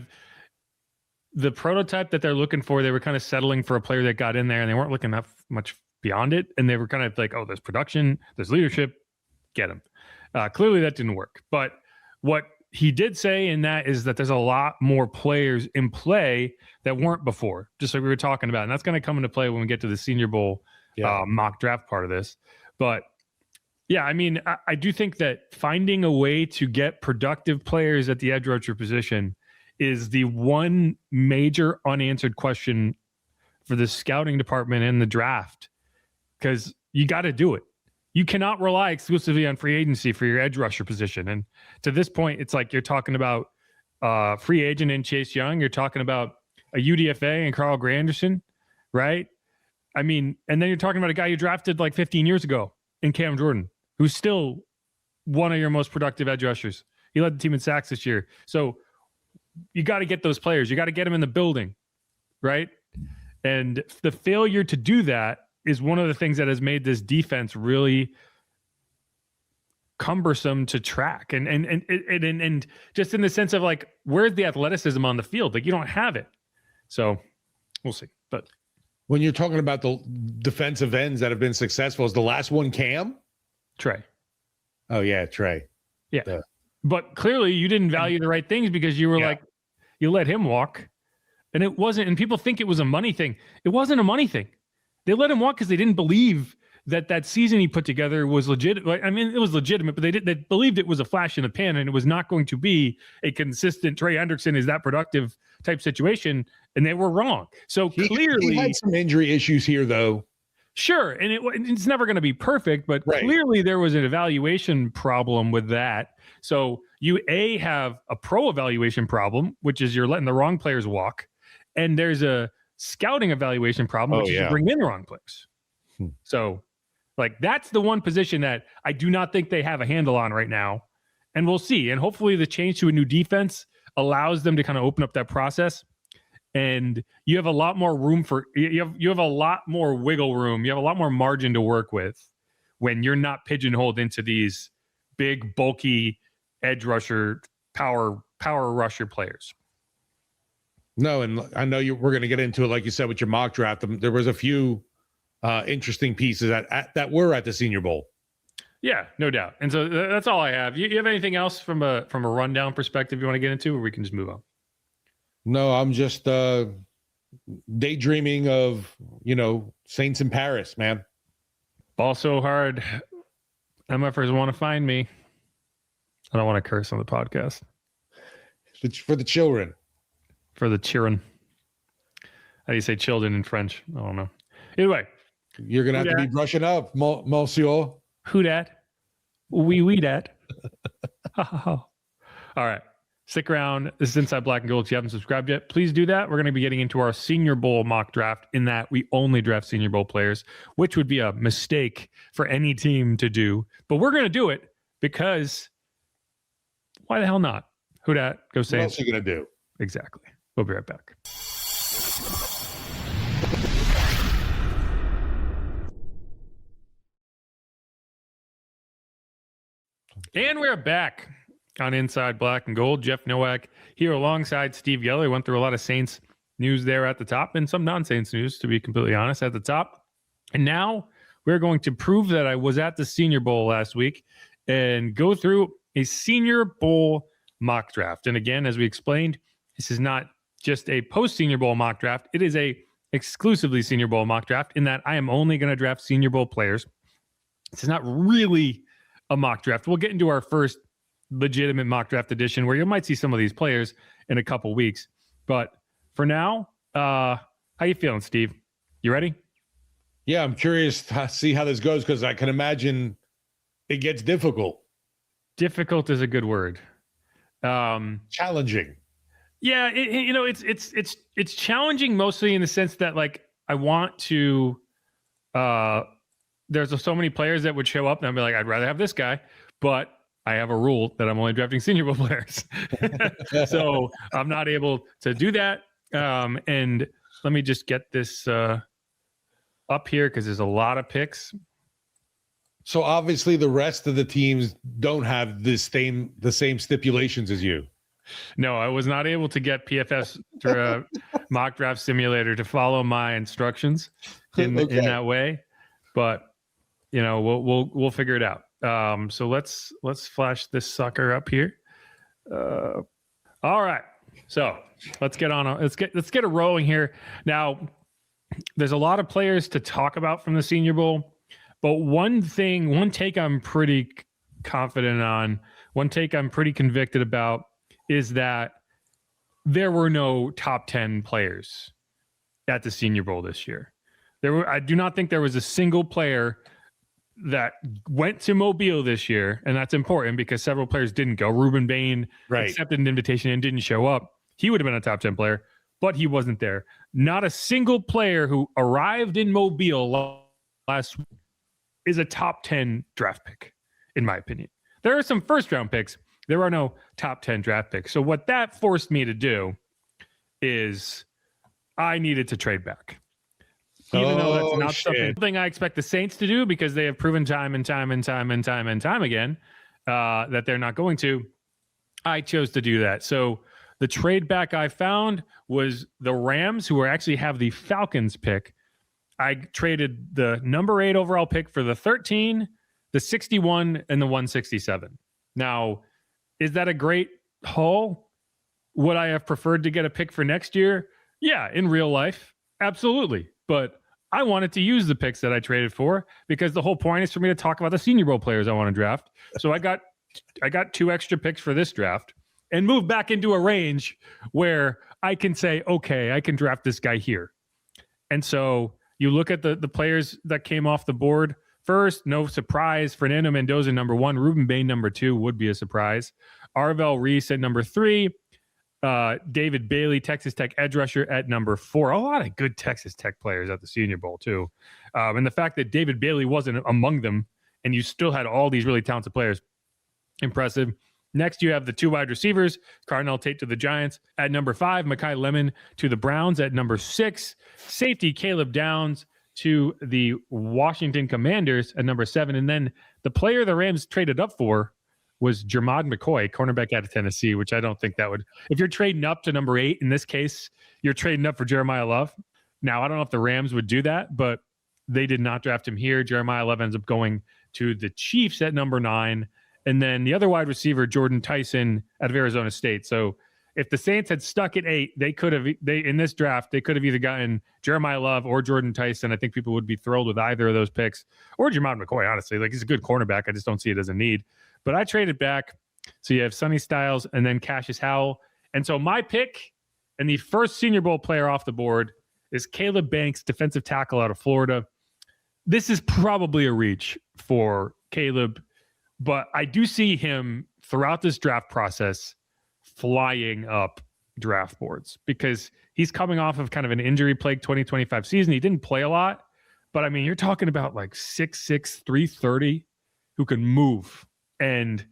the prototype that they're looking for, they were kind of settling for a player that got in there and they weren't looking that much beyond it. And they were kind of like, oh, there's production, there's leadership, get him. Clearly that didn't work. But what he did say in that is that there's a lot more players in play that weren't before, just like we were talking about. And that's going to come into play when we get to the Senior Bowl mock draft part of this. But yeah, I mean, I do think that finding a way to get productive players at the edge rusher position is the one major unanswered question for the scouting department and the draft, because you got to do it. You cannot rely exclusively on free agency for your edge rusher position. And to this point, it's like you're talking about free agent in Chase Young. You're talking about a UDFA and Carl Granderson, right? I mean, and then you're talking about a guy you drafted like 15 years ago in Cam Jordan, who's still one of your most productive edge rushers. He led the team in sacks this year. So you got to get those players. You got to get them in the building, right? And the failure to do that is one of the things that has made this defense really cumbersome to track. And just in the sense of like, where's the athleticism on the field? Like, you don't have it. So we'll see. But when you're talking about the defensive ends that have been successful, is the last one Cam? Trey. Oh yeah, Trey. Yeah. But clearly you didn't value the right things because you were like, you let him walk. And it wasn't, and people think it was a money thing. It wasn't a money thing. They let him walk because they didn't believe that season he put together was legit. I mean, it was legitimate, but they believed it was a flash in the pan and it was not going to be a consistent Trey Hendrickson is that productive type situation. And they were wrong. So clearly he had some injury issues here though. Sure. And it's never going to be perfect, but clearly there was an evaluation problem with that. So you have a pro evaluation problem, which is you're letting the wrong players walk. And there's a scouting evaluation problem, which is you bring in the wrong players. So like, that's the one position that I do not think they have a handle on right now. And we'll see. And hopefully the change to a new defense allows them to kind of open up that process. And you have a lot more room for, you have a lot more wiggle room. You have a lot more margin to work with when you're not pigeonholed into these big, bulky edge rusher, power rusher players. No, and I know we're going to get into it, like you said, with your mock draft. There was a few interesting pieces that were at the Senior Bowl. Yeah, no doubt. And so that's all I have. You have anything else from a rundown perspective you want to get into, or we can just move on? No, I'm just daydreaming of, Saints in Paris, man. Ball so hard. MFers want to find me. I don't want to curse on the podcast. For the children. For the children. How do you say children in French? I don't know. Anyway. You're going to have to be brushing up, monsieur. Who dat? We dat. All right. Stick around. This is Inside Black and Gold. If you haven't subscribed yet, please do that. We're going to be getting into our Senior Bowl mock draft, in that we only draft Senior Bowl players, which would be a mistake for any team to do. But we're going to do it because why the hell not? Who dat? Go Saints. What else are you going to do? Exactly. We'll be right back. And we're back on Inside Black and Gold. Jeff Nowak here alongside Steve Yeller. Went through a lot of Saints news there at the top and some non-Saints news, to be completely honest, at the top. And now we're going to prove that I was at the Senior Bowl last week and go through a Senior Bowl mock draft. And again, as we explained, this is not just a post-Senior Bowl mock draft. It is a exclusively Senior Bowl mock draft, in that I am only going to draft Senior Bowl players. This is not really a mock draft. We'll get into our first legitimate mock draft edition where you might see some of these players in a couple weeks. But for now, how you feeling, Steve? You ready? Yeah, I'm curious to see how this goes, because I can imagine it gets difficult. Difficult is a good word. Challenging. Yeah, it's challenging mostly in the sense that, like, I want to. There's so many players that would show up and I'd be like, I'd rather have this guy, but I have a rule that I'm only drafting Senior Bowl players. So I'm not able to do that. And let me just get this up here because there's a lot of picks. So obviously the rest of the teams don't have the same stipulations as you. No, I was not able to get PFF's mock draft simulator to follow my instructions in that way, but we'll figure it out. So let's flash this sucker up here. All right, so let's get it rolling here. Now, there's a lot of players to talk about from the Senior Bowl, but one take I'm pretty confident on, one take I'm pretty convicted about is that there were no top 10 players at the Senior Bowl this year. I do not think there was a single player that went to Mobile this year, and that's important because several players didn't go. Ruben Bain accepted an invitation and didn't show up. He would have been a top 10 player, but he wasn't there. Not a single player who arrived in Mobile last week is a top 10 draft pick, in my opinion. There are some first-round picks. There are no top 10 draft picks. So what that forced me to do is I needed to trade back. Even though that's not something I expect the Saints to do because they have proven time and time again that they're not going to, I chose to do that. So the trade back I found was the Rams, who actually have the Falcons pick. I traded the number 8 overall pick for the 13, the 61, and the 167. Now, is that a great haul? Would I have preferred to get a pick for next year? Yeah, in real life, absolutely. But I wanted to use the picks that I traded for because the whole point is for me to talk about the Senior Bowl players I want to draft. So I got 2 extra picks for this draft and moved back into a range where I can say, okay, I can draft this guy here. And so you look at the players that came off the board. First, no surprise, Fernando Mendoza, number 1. Ruben Bain, number 2, would be a surprise. Arvell Reese at number 3. David Bailey, Texas Tech edge rusher at number 4. A lot of good Texas Tech players at the Senior Bowl, too. And the fact that David Bailey wasn't among them and you still had all these really talented players, impressive. Next, you have the 2 wide receivers, Cardinal Tate to the Giants at number 5, Mekhi Lemon to the Browns at number 6, safety Caleb Downs to the Washington Commanders at number 7. And then the player the Rams traded up for was Jermod McCoy, cornerback out of Tennessee, which I don't think that would, if you're trading up to number 8, in this case, you're trading up for Jeremiah Love. Now, I don't know if the Rams would do that, but they did not draft him here. Jeremiah Love ends up going to the Chiefs at number 9. And then the other wide receiver, Jordan Tyson out of Arizona State. So if the Saints had stuck at 8, in this draft, they could have either gotten Jeremiah Love or Jordan Tyson. I think people would be thrilled with either of those picks, or Jermod McCoy, honestly. Like, he's a good cornerback. I just don't see it as a need. But I traded back. So you have Sonny Styles and then Cassius Howell. And so my pick and the first Senior Bowl player off the board is Caleb Banks, defensive tackle out of Florida. This is probably a reach for Caleb, but I do see him throughout this draft process flying up draft boards because he's coming off of kind of an injury-plagued 2025 season. He didn't play a lot, but I mean, you're talking about like 6'6", 330 who can move. And,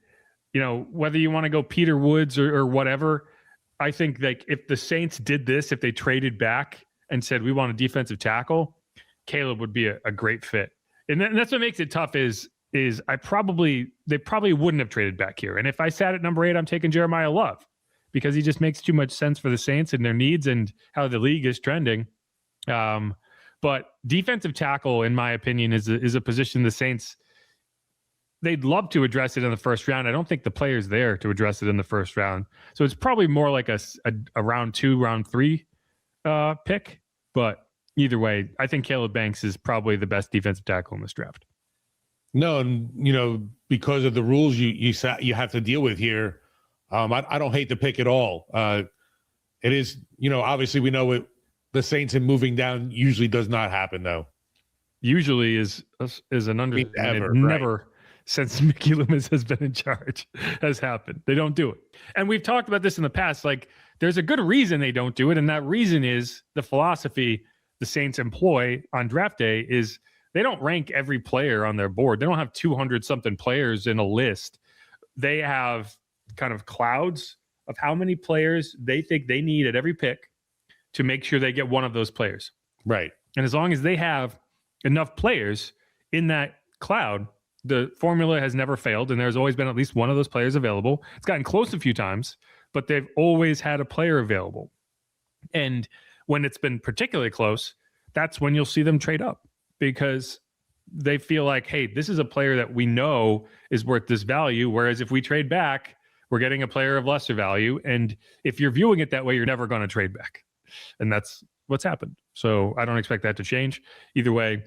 whether you want to go Peter Woods or whatever, I think like if the Saints did this, if they traded back and said, we want a defensive tackle, Caleb would be a great fit. And that's what makes it tough is they probably wouldn't have traded back here. And if I sat at number 8, I'm taking Jeremiah Love because he just makes too much sense for the Saints and their needs and how the league is trending. But defensive tackle, in my opinion, is a position the Saints, they'd love to address it in the first round. I don't think the player's there to address it in the first round. So it's probably more like a round 2, round 3 pick. But either way, I think Caleb Banks is probably the best defensive tackle in this draft. No, and because of the rules you have to deal with here, I don't hate the pick at all. It is, obviously we know it. The Saints and moving down usually does not happen, though. Usually is an understatement. Never since Mickey Loomis has been in charge has happened. They don't do it, and we've talked about this in the past. Like, there's a good reason they don't do it, and that reason is the philosophy the Saints employ on draft day is they don't rank every player on their board. They don't have 200-something players in a list. They have kind of clouds of how many players they think they need at every pick to make sure they get one of those players. Right. And as long as they have enough players in that cloud, the formula has never failed, and there's always been at least one of those players available. It's gotten close a few times, but they've always had a player available. And when it's been particularly close, that's when you'll see them trade up, because they feel like, hey, this is a player that we know is worth this value. Whereas if we trade back, we're getting a player of lesser value. And if you're viewing it that way, you're never going to trade back. And that's what's happened. So I don't expect that to change. Either way,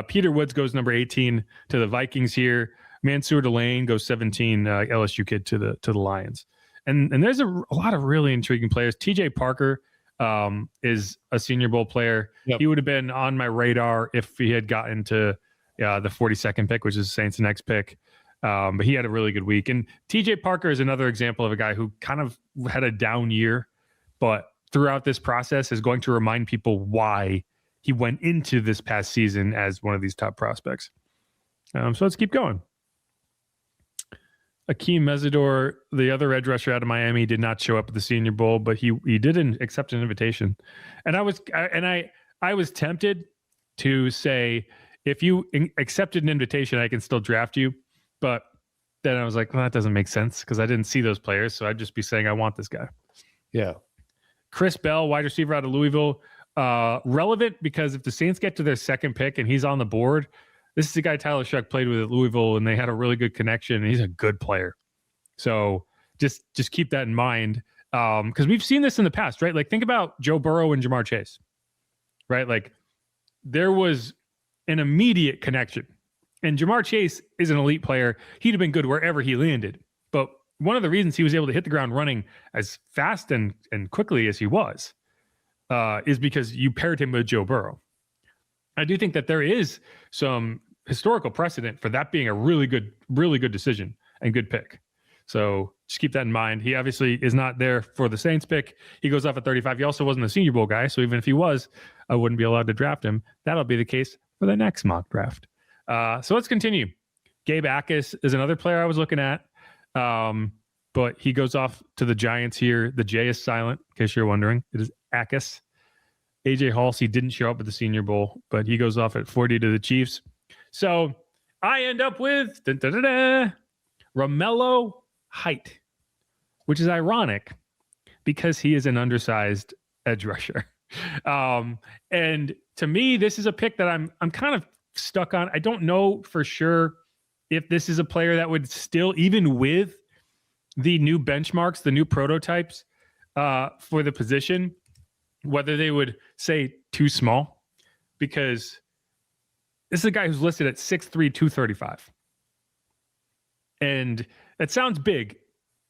Peter Woods goes number 18 to the Vikings here. Mansour Delane goes 17, LSU kid, to the Lions. And there's a lot of really intriguing players. TJ Parker is a Senior Bowl player. Yep. He would have been on my radar if he had gotten to the 42nd pick, which is Saints' next pick. But he had a really good week. And TJ Parker is another example of a guy who kind of had a down year, but throughout this process is going to remind people why he went into this past season as one of these top prospects. So let's keep going. Akeem Mesidor, the other edge rusher out of Miami, did not show up at the Senior Bowl, but he did accept an invitation. And I was tempted to say, if you accepted an invitation, I can still draft you. But then I was like, well, that doesn't make sense because I didn't see those players. So I'd just be saying I want this guy. Yeah. Chris Bell, wide receiver out of Louisville, relevant because if the Saints get to their second pick and he's on the board, this is the guy Tyler Shuck played with at Louisville, and they had a really good connection, and he's a good player. So just keep that in mind, because we've seen this in the past, right? Like, think about Joe Burrow and Jamar Chase, right? Like, there was an immediate connection. And Jamar Chase is an elite player. He'd have been good wherever he landed. But one of the reasons he was able to hit the ground running as fast and quickly as he was is because you paired him with Joe Burrow. I do think that there is some historical precedent for that being a really good decision and good pick. So just keep that in mind. He obviously is not there for the Saints pick. He goes off at 35. He also wasn't a Senior Bowl guy. So even if he was, I wouldn't be allowed to draft him. That'll be the case for the next mock draft. So let's continue. Gabe Akis is another player I was looking at. But he goes off to the Giants here. The J is silent, in case you're wondering. It is Akis. AJ Halsey didn't show up at the Senior Bowl, but he goes off at 40 to the Chiefs. So I end up with Romello Height, which is ironic because he is an undersized edge rusher. And to me, this is a pick that I'm kind of stuck on. I don't know for sure if this is a player that would still, even with the new benchmarks, the new prototypes for the position, whether they would say too small, because this is a guy who's listed at 6'3", 235. And that sounds big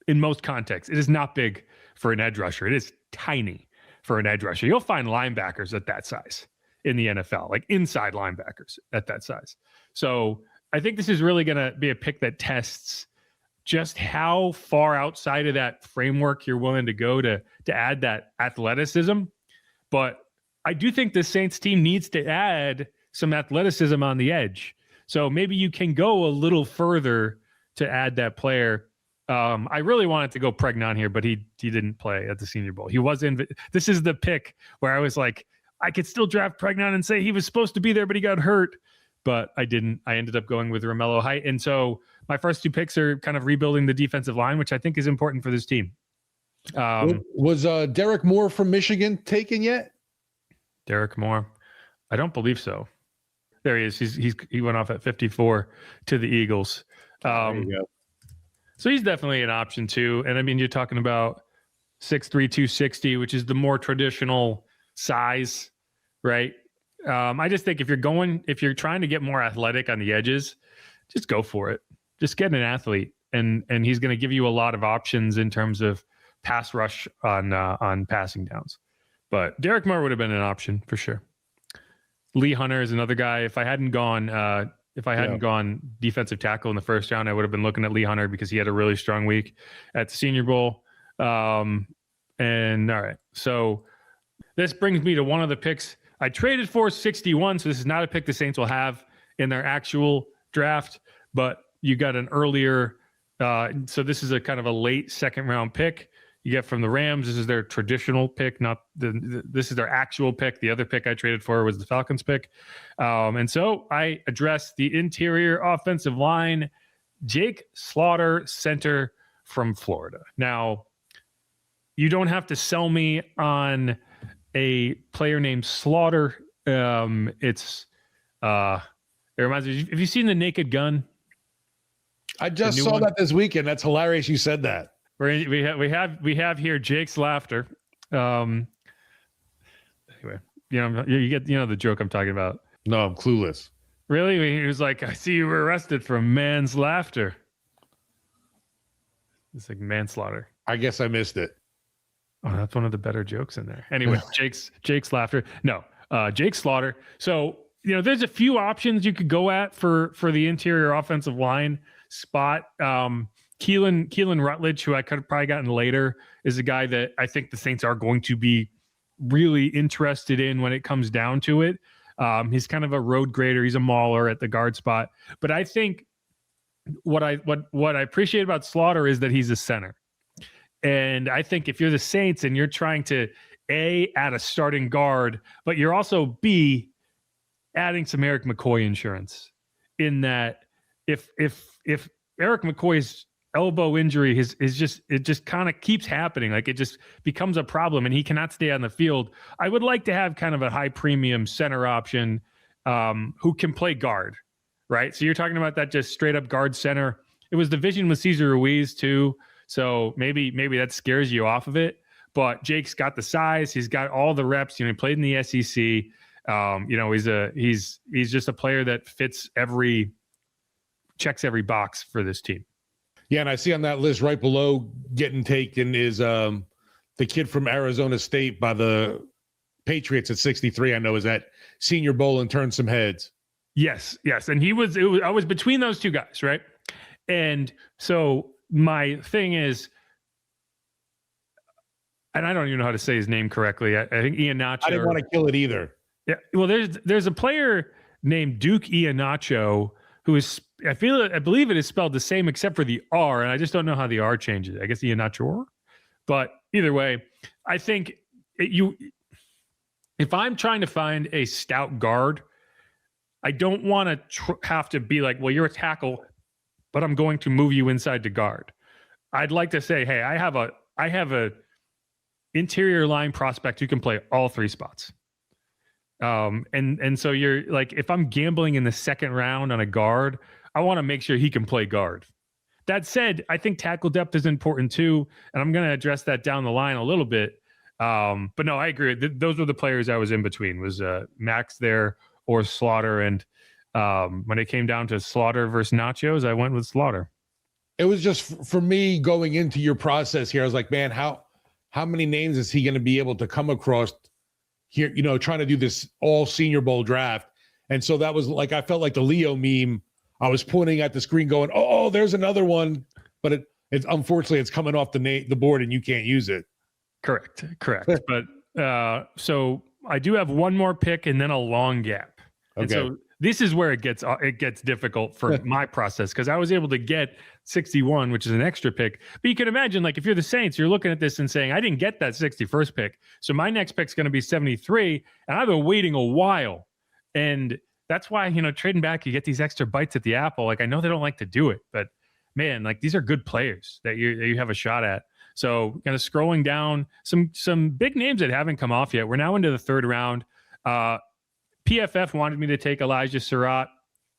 in most contexts. It is not big for an edge rusher. It is tiny for an edge rusher. You'll find linebackers at that size in the NFL, like inside linebackers at that size. So I think this is really going to be a pick that tests just how far outside of that framework you're willing to go to add that athleticism. But I do think the Saints team needs to add some athleticism on the edge. So maybe you can go a little further to add that player. I really wanted to go Pregnon here, but he didn't play at the Senior Bowl. He was in. This is the pick where I was like, I could still draft Pregnon and say he was supposed to be there, but he got hurt. But I didn't. I ended up going with Romello Height. And so my first two picks are kind of rebuilding the defensive line, which I think is important for this team. Was Derek Moore from Michigan taken yet? Derek Moore? I don't believe so. There he is. He went off at 54 to the Eagles. There you go. So he's definitely an option too. And I mean, you're talking about 6'3", 260, which is the more traditional size, right? I just think if you're trying to get more athletic on the edges, just go for it. Just get an athlete, and he's going to give you a lot of options in terms of pass rush on passing downs. But Derek Moore would have been an option for sure. Lee Hunter is another guy. If I hadn't gone defensive tackle in the first round, I would have been looking at Lee Hunter because he had a really strong week at the Senior Bowl. And all right, so this brings me to one of the picks I traded for, 61. So this is not a pick the Saints will have in their actual draft, but you got an earlier. So this is a kind of a late second round pick. you get from the Rams. This is their traditional pick, not this is their actual pick. The other pick I traded for was the Falcons pick. And so I addressed the interior offensive line, Jake Slaughter, center from Florida. Now, you don't have to sell me on a player named Slaughter. It reminds me, have you seen The Naked Gun? I just saw that this weekend. That's hilarious you said that. We have here Jake's laughter. Anyway, you get the joke I'm talking about. No, I'm clueless. Really? He was like, I see you were arrested for man's laughter. It's like manslaughter. I guess I missed it. Oh, that's one of the better jokes in there. Anyway, Jake's laughter. No, Jake Slaughter. So, there's a few options you could go at for the interior offensive line spot. Keelan Rutledge, who I could have probably gotten later, is a guy that I think the Saints are going to be really interested in when it comes down to it. He's kind of a road grader. He's a mauler at the guard spot. But I think what I appreciate about Slaughter is that he's a center. And I think if you're the Saints and you're trying to add a starting guard, but you're also adding some Eric McCoy insurance, in that if Eric McCoy's elbow injury is just kind of keeps happening, like it just becomes a problem and he cannot stay on the field, I would like to have kind of a high premium center option who can play guard, right? So you're talking about that just straight up guard center. It was division with Cesar Ruiz too. So maybe that scares you off of it, but Jake's got the size. He's got all the reps. He played in the SEC. He's just a player that checks every box for this team. Yeah, and I see on that list right below getting taken is the kid from Arizona State by the Patriots at 63. I know is at Senior Bowl and turned some heads. Yes, and I was between those two guys, right? And so my thing is, and I don't even know how to say his name correctly. I think Iheanacho. I didn't want to kill it either. Yeah, well, there's a player named Duke Iheanacho who is, I believe it is spelled the same except for the R, and I just don't know how the R changes. I guess Iheanacho. But either way, I think if I'm trying to find a stout guard, I don't want to have to be like, well, you're a tackle, but I'm going to move you inside to guard. I'd like to say, hey, I have a interior line prospect who can play all three spots. And so you're like, if I'm gambling in the second round on a guard, I want to make sure he can play guard. That said, I think tackle depth is important too, and I'm going to address that down the line a little bit. But no, I agree. Those were the players I was in between, was Max there or Slaughter. And when it came down to Slaughter versus Nachos, I went with Slaughter. It was just for me going into your process here. I was like, man, how many names is he going to be able to come across here, trying to do this all Senior Bowl draft. And so that was like, I felt like the Leo meme. I was pointing at the screen going, oh, there's another one. But it's unfortunately it's coming off the board and you can't use it. Correct. But so I do have one more pick and then a long gap. And Okay. so this is where it gets difficult for my process, because I was able to get 61, which is an extra pick. But you can imagine, like, if you're the Saints, you're looking at this and saying, I didn't get that 61st pick. So my next pick is going to be 73. And I've been waiting a while. And that's why, trading back, you get these extra bites at the apple. Like, I know they don't like to do it, but man, like, these are good players that you have a shot at. So kind of scrolling down, some big names that haven't come off yet. We're now into the third round. PFF wanted me to take Elijah Surratt.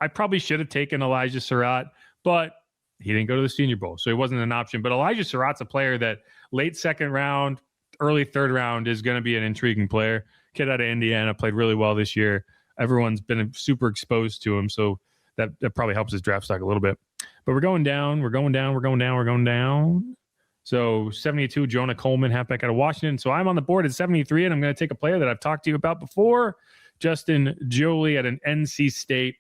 I probably should have taken Elijah Surratt, but he didn't go to the Senior Bowl, so he wasn't an option. But Elijah Surratt's a player that late second round, early third round is going to be an intriguing player. Kid out of Indiana, played really well this year. Everyone's been super exposed to him, so that probably helps his draft stock a little bit. But we're going down. So 72, Jonah Coleman, halfback out of Washington. So I'm on the board at 73, and I'm going to take a player that I've talked to you about before, Justin Joly at an NC State.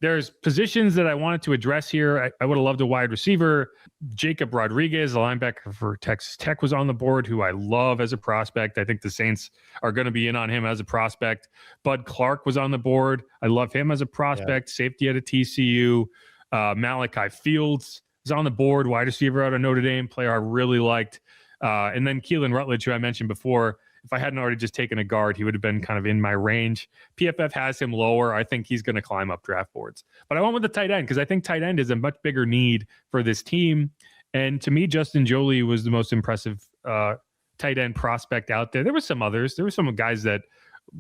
There's positions that I wanted to address here. I would have loved a wide receiver. Jacob Rodriguez, a linebacker for Texas Tech, was on the board, who I love as a prospect. I think the Saints are going to be in on him as a prospect. Bud Clark was on the board. I love him as a prospect. Yeah. Safety out of TCU. Malachi Fields is on the board, wide receiver out of Notre Dame, player I really liked. And then Keelan Rutledge, who I mentioned before, if I hadn't already just taken a guard, he would have been kind of in my range. PFF has him lower. I think he's going to climb up draft boards. But I went with the tight end because I think tight end is a much bigger need for this team. And to me, Justin Joly was the most impressive tight end prospect out there. There were some others. There were some guys that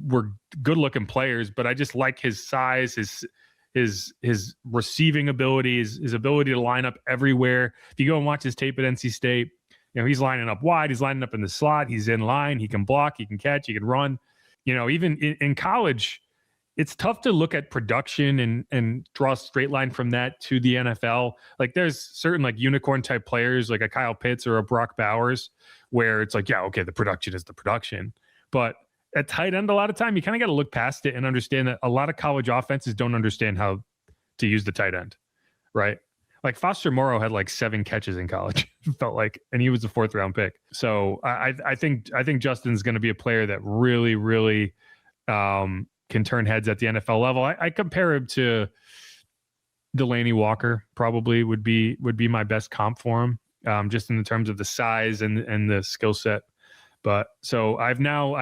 were good-looking players, but I just like his size, his receiving ability, his ability to line up everywhere. If you go and watch his tape at NC State, he's lining up wide. He's lining up in the slot. He's in line. He can block. He can catch. He can run. Even in college, it's tough to look at production and draw a straight line from that to the NFL. Like there's certain like unicorn type players like a Kyle Pitts or a Brock Bowers where it's like, yeah, okay, the production is the production. But at tight end, a lot of time, you kind of got to look past it and understand that a lot of college offenses don't understand how to use the tight end, right? Like Foster Moreau had like 7 catches in college, felt like, and he was a 4th round pick. So I think Justin's going to be a player that really, really can turn heads at the NFL level. I compare him to Delaney Walker. Probably would be my best comp for him, just in terms of the size and the skill set. But so I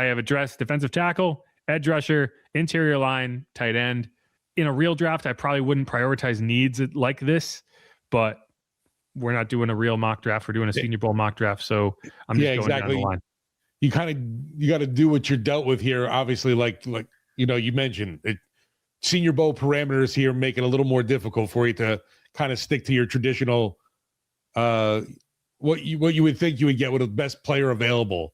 have addressed defensive tackle, edge rusher, interior line, tight end. In a real draft, I probably wouldn't prioritize needs like this. But we're not doing a real mock draft. We're doing a Senior Bowl mock draft. So I'm just going down the line. You got to do what you're dealt with here. Obviously, like you mentioned, Senior Bowl parameters here make it a little more difficult for you to kind of stick to your traditional what you would think you would get with the best player available.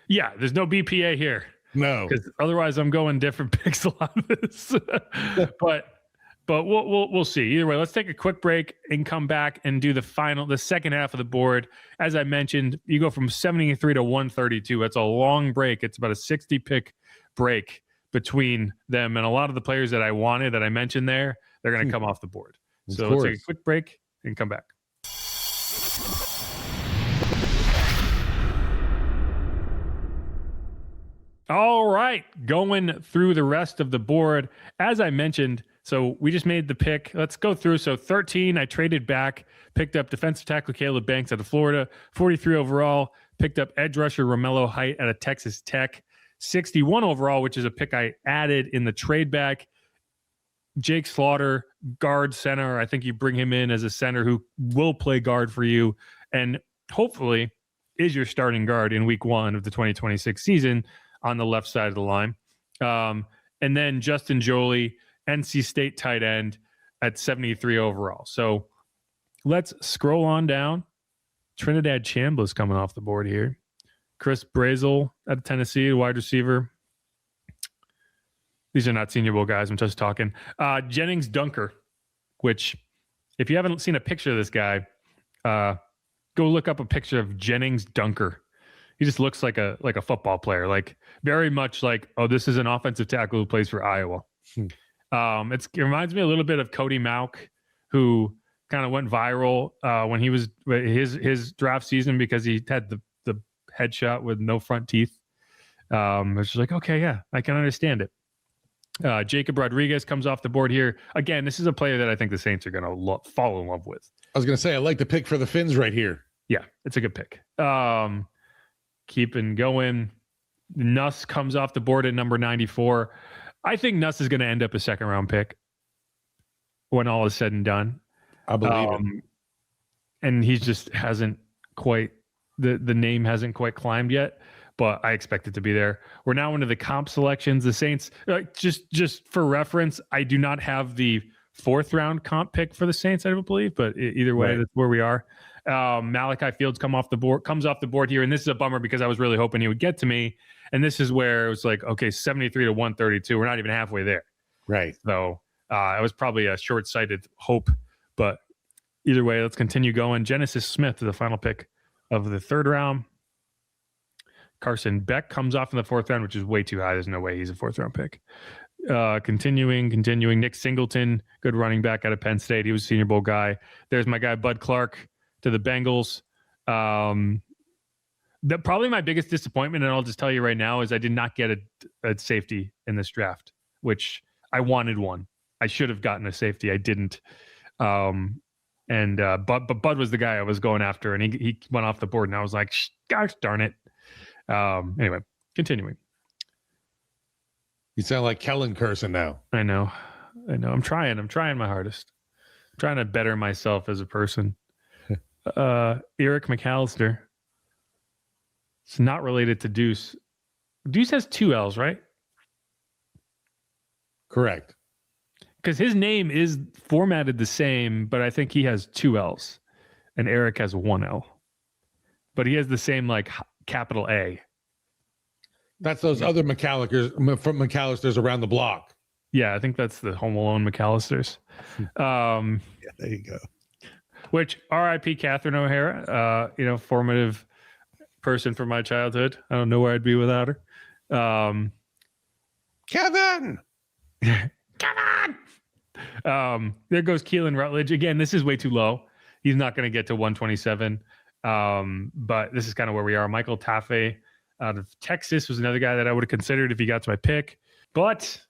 Yeah, there's no BPA here. No, because otherwise I'm going different picks a lot of this. But we'll see. Either way, let's take a quick break and come back and do the second half of the board. As I mentioned, you go from 73 to 132. That's a long break. It's about a 60 pick break between them, and a lot of the players that I wanted that I mentioned there, they're going to come off the board. So let's take a quick break and come back. All right, going through the rest of the board. As I mentioned, so we just made the pick. Let's go through. So 13, I traded back, picked up defensive tackle Caleb Banks out of Florida. 43 overall, picked up edge rusher Romello Height out of Texas Tech. 61 overall, which is a pick I added in the trade back. Jake Slaughter, guard center. I think you bring him in as a center who will play guard for you and hopefully is your starting guard in week 1 of the 2026 season on the left side of the line. And then Justin Joly, NC State tight end at 73 overall. So let's scroll on down. Trinidad Chambliss coming off the board here. Chris Brazel out of Tennessee, wide receiver. These are not Senior Bowl guys. I'm just talking. Jennings Dunker, which if you haven't seen a picture of this guy, go look up a picture of Jennings Dunker. He just looks like a football player, like very much like, oh, this is an offensive tackle who plays for Iowa. It reminds me a little bit of Cody Mauk, who kind of went viral when he was his draft season because he had the headshot with no front teeth. It's just like, okay, yeah, I can understand it. Jacob Rodriguez comes off the board here. Again, this is a player that I think the Saints are going to fall in love with. I was going to say, I like the pick for the Finns right here. Yeah, it's a good pick. Keeping going. Nuss comes off the board at number 94. I think Nuss is going to end up a 2nd round pick when all is said and done. I believe it. And he just hasn't quite, the name hasn't quite climbed yet, but I expect it to be there. We're now into the comp selections. The Saints, just for reference, I do not have the 4th round comp pick for the Saints, I don't believe, but either way, That's where we are. Malachi Fields comes off the board here, and this is a bummer because I was really hoping he would get to me. And this is where it was like, okay, 73 to 132. We're not even halfway there. Right. So it was probably a short-sighted hope, but either way, let's continue going. Genesis Smith is the final pick of the 3rd round. Carson Beck comes off in the 4th round, which is way too high. There's no way he's a 4th round pick. Continuing. Nick Singleton, good running back out of Penn State. He was a Senior Bowl guy. There's my guy, Bud Clark, to the Bengals. Probably my biggest disappointment, and I'll just tell you right now, is I did not get a safety in this draft, which I wanted one. I should have gotten a safety. I didn't. And but Bud was the guy I was going after, and he went off the board, and I was like, gosh darn it. Anyway, continuing. You sound like Kellen cursing now. I know. I'm trying my hardest. I'm trying to better myself as a person. Eric McAllister. It's not related to Deuce. Deuce has 2 L's, right? Correct. Because his name is formatted the same, but I think he has 2 L's, and Eric has 1 L. But he has the same like capital A. That's those other McAllisters around the block. Yeah, I think that's the Home Alone McAllisters. Yeah, there you go. Which R.I.P. Catherine O'Hara, formative person from my childhood. I don't know where I'd be without her. Kevin. Kevin. There goes Keelan Rutledge. Again, this is way too low. He's not going to get to 127. But this is kind of where we are. Michael Taffe out of Texas was another guy that I would have considered if he got to my pick. But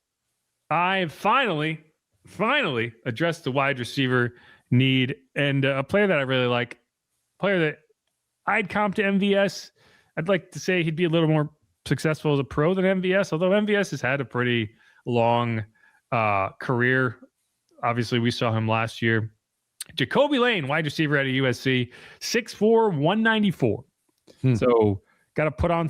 I finally addressed the wide receiver need, and a player that I really like, player that I'd comp to MVS. I'd like to say he'd be a little more successful as a pro than MVS, although MVS has had a pretty long career. Obviously, we saw him last year. Jacoby Lane, wide receiver out of USC, 6'4", 194. So got to put on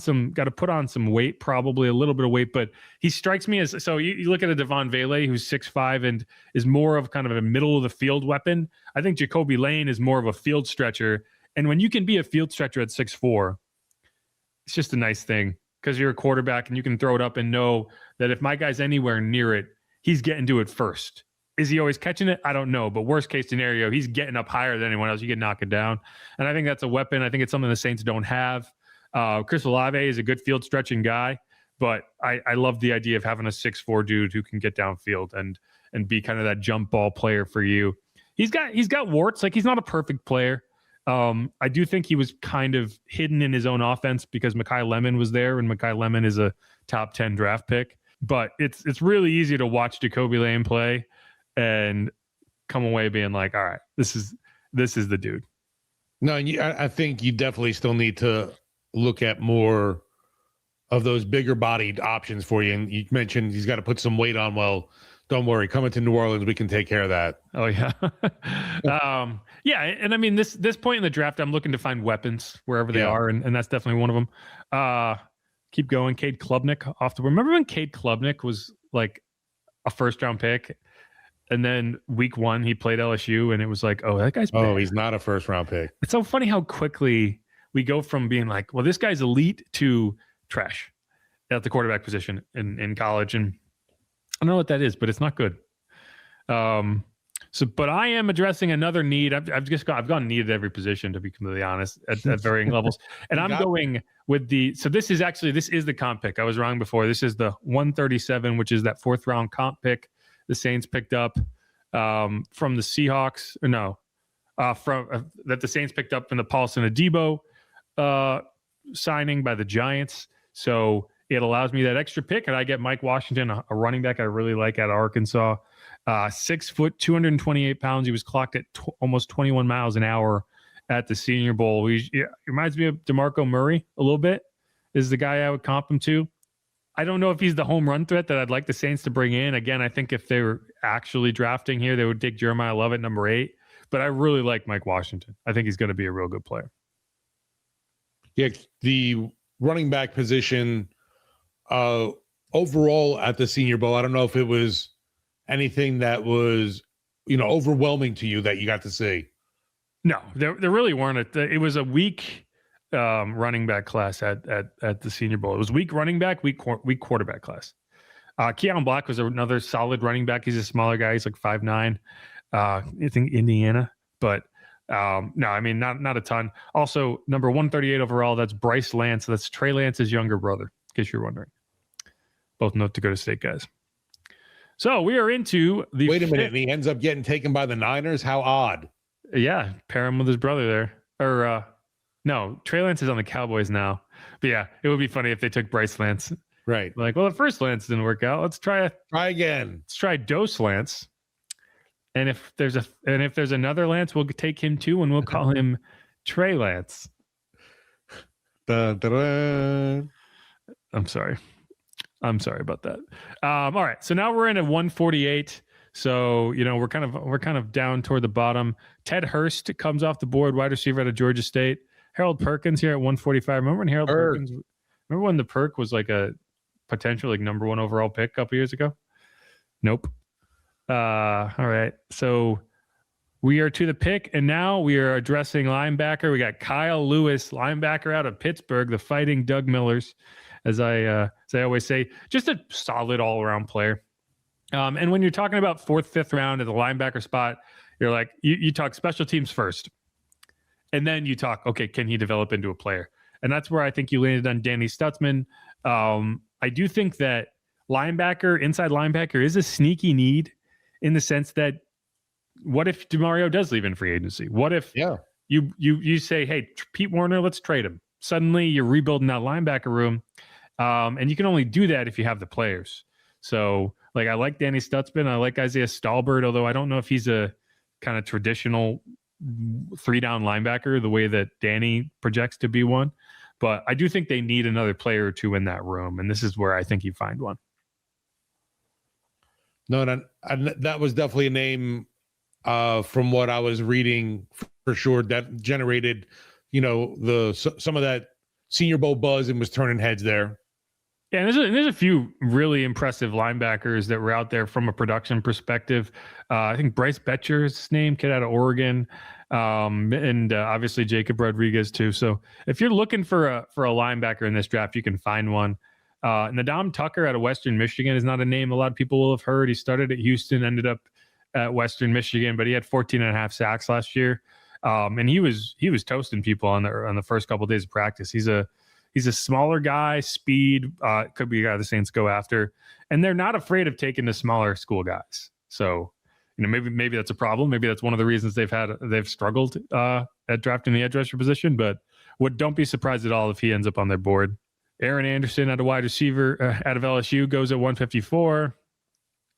some weight, probably a little bit of weight, but he strikes me as, so you look at a Devon Vele who's 6'5" and is more of kind of a middle of the field weapon. I think Jacoby Lane is more of a field stretcher. And when you can be a field stretcher at 6'4", it's just a nice thing because you're a quarterback and you can throw it up and know that if my guy's anywhere near it, he's getting to it first. Is he always catching it? I don't know. But worst case scenario, he's getting up higher than anyone else. You can knock it down. And I think that's a weapon. I think it's something the Saints don't have. Chris Olave is a good field stretching guy, but I love the idea of having a 6'4" dude who can get downfield and be kind of that jump ball player for you. He's got warts. Like, he's not a perfect player. I do think he was kind of hidden in his own offense because Mekhi Lemon was there, and Mekhi Lemon is a top 10 draft pick. But it's really easy to watch Jacoby Lane play and come away being like, all right, this is the dude. No, I think you definitely still need to look at more of those bigger bodied options for you. And you mentioned he's got to put some weight on. Well, don't worry, coming to New Orleans, we can take care of that. Oh yeah. Yeah. And I mean, this point in the draft, I'm looking to find weapons wherever they are. And that's definitely one of them. Keep going. Cade Klubnik off the board. Remember when Cade Klubnik was like a first round pick? And then week 1, he played LSU, and it was like, oh, that guy's bad. Oh, he's not a first round pick. It's so funny how quickly we go from being like, well, this guy's elite to trash at the quarterback position in college. And I don't know what that is, but it's not good. But I am addressing another need. I've gone need at every position, to be completely honest, at varying levels. And I'm going with this is the comp pick. I was wrong before. This is the 137, which is that 4th round comp pick the Saints picked up from the Seahawks. That the Saints picked up from the Paulson Adebo signing by the Giants. So it allows me that extra pick, and I get Mike Washington, a running back I really like out of Arkansas. 6 foot, 228 pounds. He was clocked at almost 21 miles an hour at the Senior Bowl. He reminds me of DeMarco Murray a little bit. Is the guy I would comp him to. I don't know if he's the home run threat that I'd like the Saints to bring in. Again, I think if they were actually drafting here, they would take Jeremiah Love at number 8. But I really like Mike Washington. I think he's going to be a real good player. Yeah, the running back position overall at the Senior Bowl, I don't know if it was anything that was, overwhelming to you that you got to see. No, there really weren't. It was a weak running back class at the Senior Bowl. It was weak running back, weak quarterback class. Keon Black was another solid running back. He's a smaller guy. He's like 5'9". I think Indiana, but no, I mean, not a ton. Also, number 138 overall, that's Bryce Lance. That's Trey Lance's younger brother, in case you're wondering. Both North Dakota State guys. So we are into the. Wait a minute, and he ends up getting taken by the Niners. How odd. Yeah, pair him with his brother there. Or no, Trey Lance is on the Cowboys now. But yeah, it would be funny if they took Bryce Lance. Right. Like, well, the first Lance didn't work out. Let's try again. Let's try Dose Lance. And if there's another Lance, we'll take him too, and we'll call him Trey Lance. Dun, dun, dun. I'm sorry about that. All right, so now we're in at 148. So we're kind of down toward the bottom. Ted Hurst comes off the board, wide receiver out of Georgia State. Harold Perkins here at 145. Remember when Harold Perkins? Remember when the Perk was like a potential like number 1 overall pick a couple years ago? Nope. All right. So we are to the pick, and now we are addressing linebacker. We got Kyle Lewis, linebacker out of Pittsburgh, the Fighting Doug Millers, as I always say, just a solid all-around player. And when you're talking about 4th, 5th round at the linebacker spot, you're like, you talk special teams first, and then you talk, okay, can he develop into a player? And that's where I think you landed on Danny Stutzman. I do think that inside linebacker is a sneaky need in the sense that what if DeMario does leave in free agency? What if you say, hey, Pete Warner, let's trade him. Suddenly you're rebuilding that linebacker room. And you can only do that if you have the players. So like, I like Danny Stutzman. I like Isaiah Stallbird, although I don't know if he's a kind of traditional 3-down linebacker the way that Danny projects to be one. But I do think they need another player or two in that room. And this is where I think you find one. No, that was definitely a name from what I was reading for sure that generated, some of that Senior Bowl buzz and was turning heads there. Yeah, and there's a few really impressive linebackers that were out there from a production perspective. I think Bryce Betcher's name, kid out of Oregon, and obviously Jacob Rodriguez too. So if you're looking for a linebacker in this draft, you can find one. Nadam Tucker out of Western Michigan is not a name a lot of people will have heard. He started at Houston, ended up at Western Michigan, but he had 14.5 sacks last year. And he was toasting people on the first couple of days of practice. He's a smaller guy, speed, could be a guy the Saints go after, and they're not afraid of taking the smaller school guys. So, maybe that's a problem. Maybe that's one of the reasons they've struggled at drafting the edge rusher position. But don't be surprised at all if he ends up on their board. Aaron Anderson out of wide receiver out of LSU goes at 154.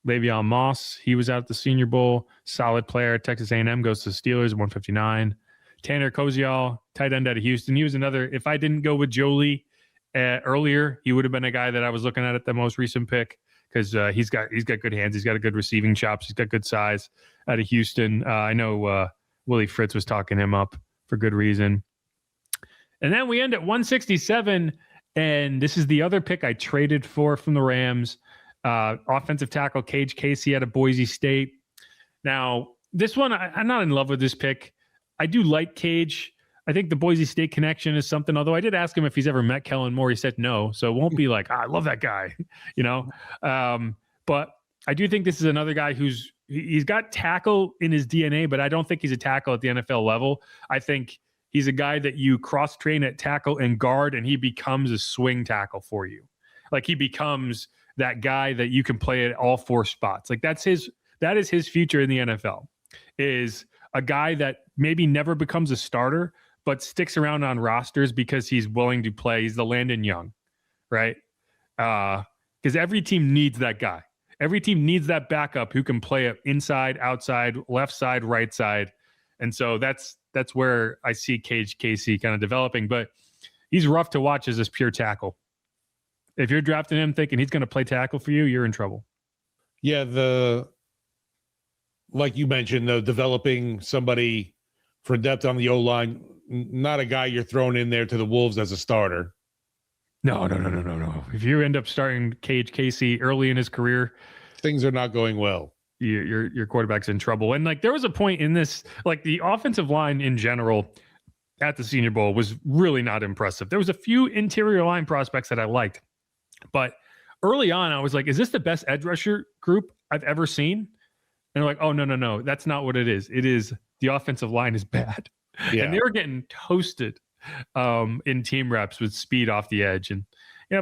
Le'Veon Moss, he was out at the Senior Bowl. Solid player. Texas A&M goes to Steelers, 159. Tanner Kozial, tight end out of Houston. He was another, if I didn't go with Jolie earlier, he would have been a guy that I was looking at the most recent pick because he's got good hands. He's got a good receiving chops. He's got good size out of Houston. I know Willie Fritz was talking him up for good reason. And then we end at 167, and this is the other pick I traded for from the Rams. Offensive tackle Cage Casey out of Boise State. Now, this one, I'm not in love with this pick. I do like Cage. I think the Boise State connection is something, although I did ask him if he's ever met Kellen Moore. He said no. So it won't be like, I love that guy, But I do think this is another guy he's got tackle in his DNA, but I don't think he's a tackle at the NFL level. I think he's a guy that you cross-train at tackle and guard, and he becomes a swing tackle for you. Like he becomes that guy that you can play at all 4 spots. Like that is his future in the NFL, is a guy that maybe never becomes a starter, but sticks around on rosters because he's willing to play. He's the Landon Young, right? Because every team needs that guy. Every team needs that backup who can play it inside, outside, left side, right side. And so that's where I see Cage Casey kind of developing, but he's rough to watch as this pure tackle. If you're drafting him thinking he's going to play tackle for you, you're in trouble. Yeah, like you mentioned, though, developing somebody for depth on the O-line, not a guy you're throwing in there to the Wolves as a starter. No. If you end up starting Cage Casey early in his career, things are not going well. Your quarterback's in trouble. And like there was a point in this, like the offensive line in general at the Senior Bowl was really not impressive. There was a few interior line prospects that I liked, but early on I was like, is this the best edge rusher group I've ever seen? And they're like, oh, no, that's not what it is. It is the offensive line is bad. Yeah. And they were getting toasted in team reps with speed off the edge. And,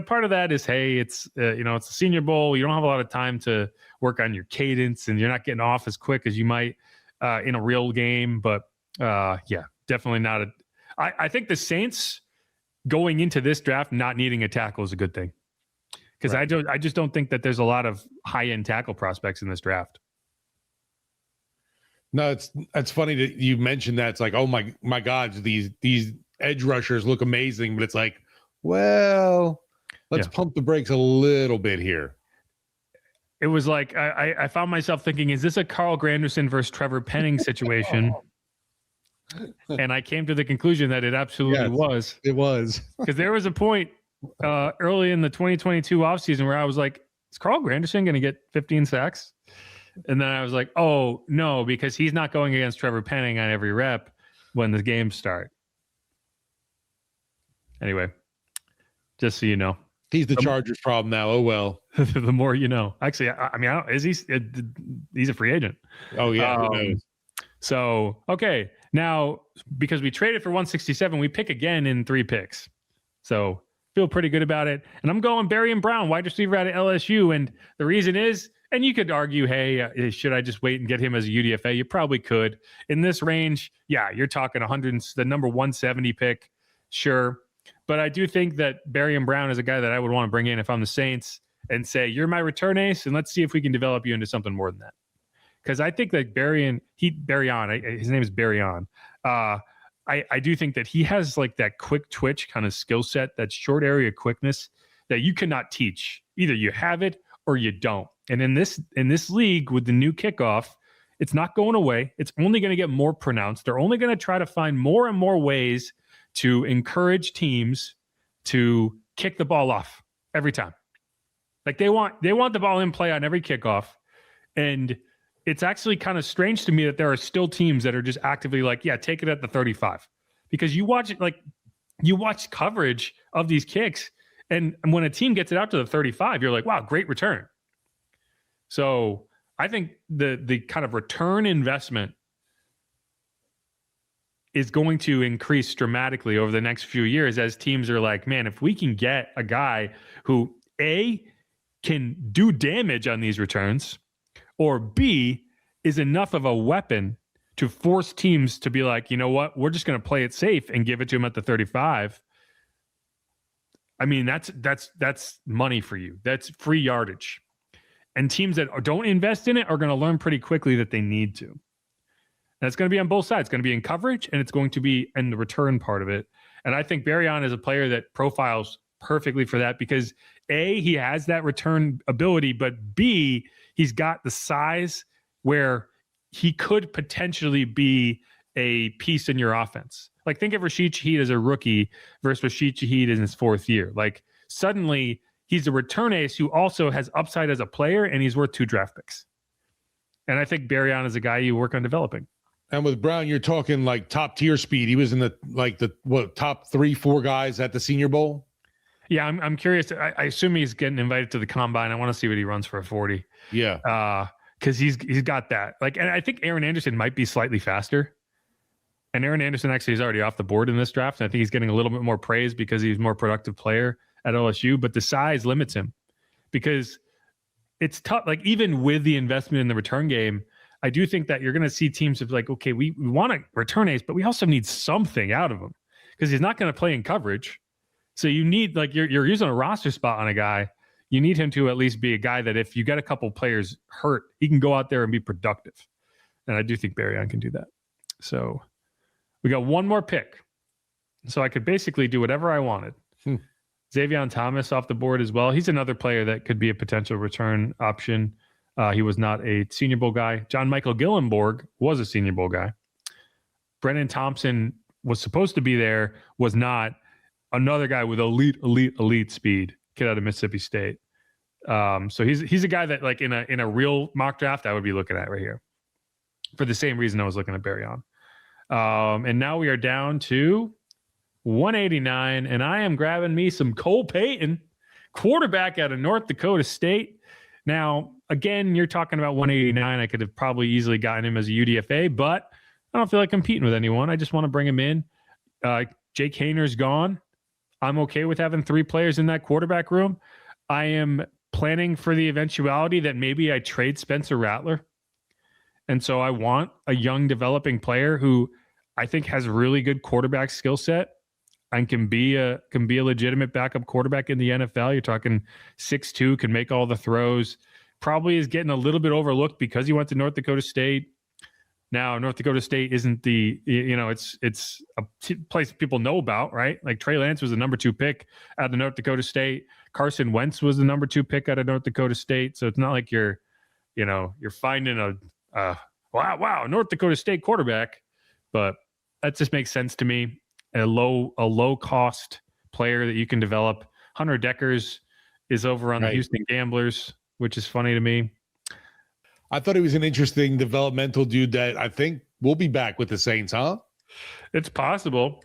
part of that is, hey, it's the Senior Bowl. You don't have a lot of time to work on your cadence and you're not getting off as quick as you might in a real game. But definitely not I think the Saints going into this draft, not needing a tackle is a good thing. Because I just don't think that there's a lot of high-end tackle prospects in this draft. No, it's funny that you mentioned that. It's like, oh my God, these edge rushers look amazing, but it's like, well, let's pump the brakes a little bit here. It was like I found myself thinking, is this a Carl Granderson versus Trevor Penning situation? And I came to the conclusion that it absolutely was. It was. Because there was a point early in the 2022 offseason where I was like, is Carl Granderson going to get 15 sacks? And then I was like, oh, no, because he's not going against Trevor Penning on every rep when the games start. Anyway, just so you know. He's the Chargers problem now. Oh, well. The more you know. Actually, I mean, he's a free agent. Oh, yeah. Who knows? So, okay. Now, because we traded for 167, we pick again in 3 picks. So, feel pretty good about it. And I'm going Barry Brown, wide receiver out of LSU. And the reason is, and you could argue, hey, should I just wait and get him as a UDFA? You probably could. In this range, yeah, you're talking 100, the number 170 pick. Sure. But I do think that Barry Brown is a guy that I would want to bring in if I'm the Saints and say, you're my return ace, and let's see if we can develop you into something more than that. Because I think that his name is Barryon. I do think that he has like that quick twitch kind of skill set, that short area quickness that you cannot teach. Either you have it or you don't. And in this league with the new kickoff, it's not going away. It's only going to get more pronounced. They're only going to try to find more and more ways to encourage teams to kick the ball off every time. Like they want the ball in play on every kickoff. And it's actually kind of strange to me that there are still teams that are just actively like, yeah, take it at the 35. Because you watch coverage of these kicks, and when a team gets it out to the 35, you're like, wow, great return. So I think the kind of return investment is going to increase dramatically over the next few years as teams are like, man, if we can get a guy who A, can do damage on these returns, or B, is enough of a weapon to force teams to be like, you know what, we're just going to play it safe and give it to him at the 35. I mean, that's money for you. That's free yardage. And teams that don't invest in it are going to learn pretty quickly that they need to. And it's going to be on both sides. It's going to be in coverage, and it's going to be in the return part of it. And I think Barryon is a player that profiles perfectly for that because A, he has that return ability, but B, he's got the size where he could potentially be a piece in your offense. Like think of Rashid Shaheed as a rookie versus Rashid Shaheed in his 4th year. Like suddenly he's a return ace who also has upside as a player, and he's worth 2 draft picks. And I think Barryon is a guy you work on developing. And with Brown, you're talking like top tier speed. He was in the top 3-4 guys at the Senior Bowl. Yeah, I'm curious. I assume he's getting invited to the combine. I want to see what he runs for a 40. Yeah. Because he's got that. Like, and I think Aaron Anderson might be slightly faster. And Aaron Anderson actually is already off the board in this draft. And I think he's getting a little bit more praise because he's a more productive player at LSU. But the size limits him because it's tough. Like even with the investment in the return game, I do think that you're going to see teams of like, okay, we want to return ace, but we also need something out of him because he's not going to play in coverage. So you need, like, you're using a roster spot on a guy. You need him to at least be a guy that if you get a couple players hurt, he can go out there and be productive. And I do think Barryon can do that. So we got one more pick. So I could basically do whatever I wanted. Xavier Thomas off the board as well. He's another player that could be a potential return option. He was not a Senior Bowl guy. John Michael Gillenborg was a Senior Bowl guy. Brennan Thompson was supposed to be there, was not. Another guy with elite speed, kid out of Mississippi State. So he's a guy that like in a real mock draft I would be looking at right here for the same reason I was looking at Barryon. And now we are down to 189, and I am grabbing me some Cole Payton, quarterback out of North Dakota State. Now, again, you're talking about 189. I could have probably easily gotten him as a UDFA, but I don't feel like competing with anyone. I just want to bring him in. Jake Hayner's gone. I'm okay with having 3 players in that quarterback room. I am planning for the eventuality that maybe I trade Spencer Rattler. And so I want a young developing player who I think has really good quarterback skill set and can be a legitimate backup quarterback in the NFL. You're talking 6'2", can make all the throws. Probably is getting a little bit overlooked because he went to North Dakota State. Now, North Dakota State isn't it's a place people know about, right? Like Trey Lance was the number 2 pick out of North Dakota State. Carson Wentz was the number 2 pick out of North Dakota State. So it's not like you're finding a North Dakota State quarterback, but that just makes sense to me. A low cost player that you can develop. Hunter Deckers is over on the Houston Gamblers, which is funny to me. I thought he was an interesting developmental dude that I think will be back with the Saints, huh? It's possible.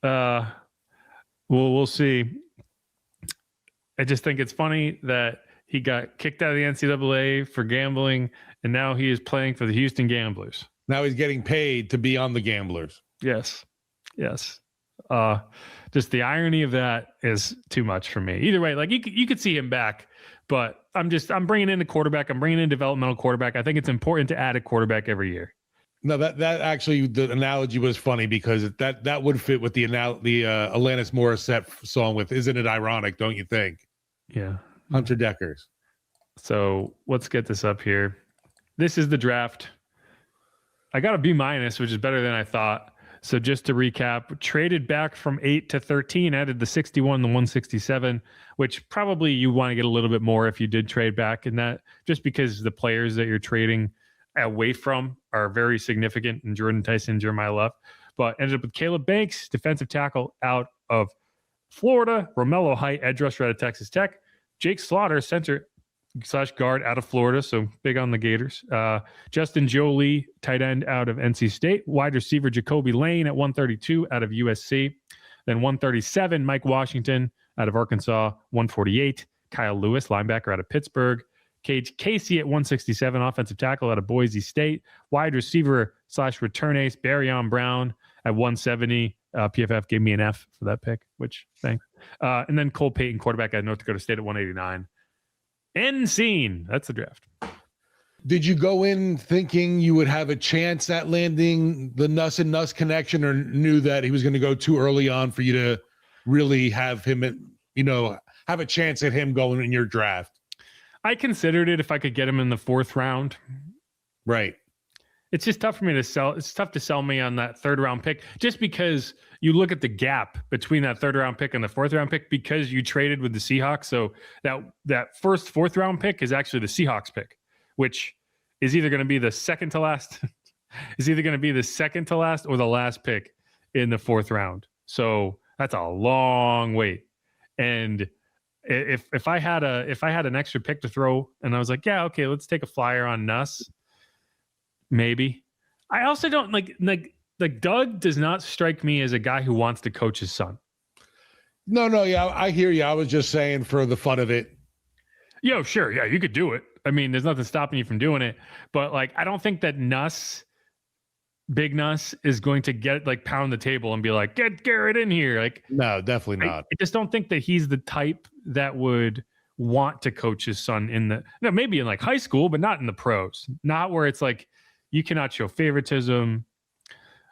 We'll see. I just think it's funny that he got kicked out of the NCAA for gambling, and now he is playing for the Houston Gamblers. Now he's getting paid to be on the Gamblers. Yes. Just the irony of that is too much for me. Either way, like you could see him back, but I'm bringing in a quarterback. I'm bringing in a developmental quarterback. I think it's important to add a quarterback every year. No, that actually, the analogy was funny because that would fit with the Alanis Morissette song with "Isn't It Ironic?" Don't you think? Yeah, Hunter Deckers. So let's get this up here. This is the draft. I got a B-, which is better than I thought. So just to recap, traded back from 8 to 13, added the 61, the 167, which probably you want to get a little bit more if you did trade back in that, just because the players that you're trading away from are very significant in Jordan Tyson, Jeremiah Love. But ended up with Caleb Banks, defensive tackle out of Florida, Romello Height, edge rusher out of Texas Tech, Jake Slaughter, center / guard out of Florida, so big on the Gators. Justin Jolie, tight end out of NC State. Wide receiver Jacoby Lane at 132 out of USC. Then 137, Mike Washington out of Arkansas. 148, Kyle Lewis, linebacker out of Pittsburgh. Cage Casey at 167, offensive tackle out of Boise State. Wide receiver / return ace Barryon Brown at 170. PFF gave me an F for that pick, which thanks. And then Cole Payton, quarterback out of North Dakota State at 189. End scene. That's the draft. Did you go in thinking you would have a chance at landing the Nuss and Nuss connection, or knew that he was going to go too early on for you to really have him, have a chance at him going in your draft? I considered it if I could get him in the 4th round. Right. It's just tough for me to sell. It's tough to sell me on that 3rd round pick, just because you look at the gap between that 3rd round pick and the 4th round pick, because you traded with the Seahawks. So that first 4th round pick is actually the Seahawks pick, which is either going to be the second to last, or the last pick in the 4th round. So that's a long wait. And if I had an extra pick to throw, and I was like, yeah, okay, let's take a flyer on Nuss. Maybe. I also don't like Doug does not strike me as a guy who wants to coach his son. No, yeah, I hear you. I was just saying for the fun of it. Yo, sure, yeah, you could do it. I mean, there's nothing stopping you from doing it. But I don't think that Big Nuss is going to pound the table and be like, get Garrett in here. No, definitely not. I just don't think that he's the type that would want to coach his son maybe in high school, but not in the pros. Not where it's you cannot show favoritism.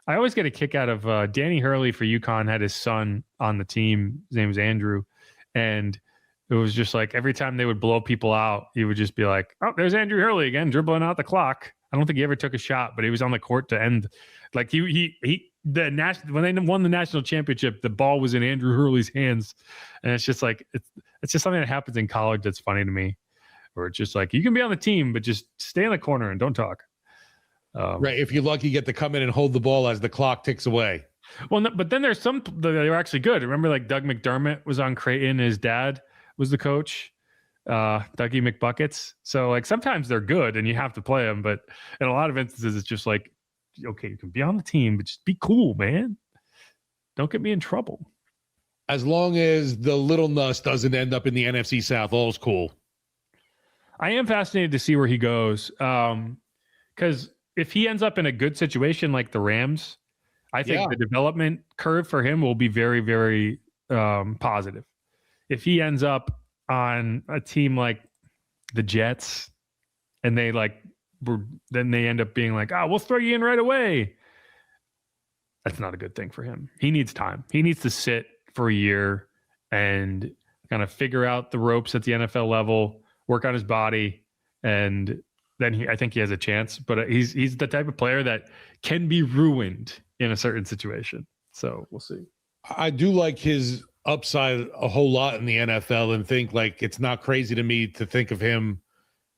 I always get a kick out of Danny Hurley for UConn had his son on the team. His name was Andrew. And it was just every time they would blow people out, he would just be like, oh, there's Andrew Hurley again, dribbling out the clock. I don't think he ever took a shot, but he was on the court to end. When they won the national championship, the ball was in Andrew Hurley's hands. And it's just it's just something that happens in college that's funny to me. Where it's just you can be on the team, but just stay in the corner and don't talk. Right. If you're lucky, you get to come in and hold the ball as the clock ticks away. Well, but then there's some that are actually good. Remember, Doug McDermott was on Creighton. His dad was the coach, Dougie McBuckets. So sometimes they're good and you have to play them. But in a lot of instances, it's just okay, you can be on the team, but just be cool, man. Don't get me in trouble. As long as the little Nuss doesn't end up in the NFC South, all's cool. I am fascinated to see where he goes. Because if he ends up in a good situation like the Rams, I think the development curve for him will be very, very positive. If he ends up on a team like the Jets and they then they end up being we'll throw you in right away. That's not a good thing for him. He needs time. He needs to sit for a year and kind of figure out the ropes at the NFL level, work on his body, and then I think he has a chance. But he's the type of player that can be ruined in a certain situation. So we'll see. I do like his upside a whole lot in the NFL, and think like it's not crazy to me to think of him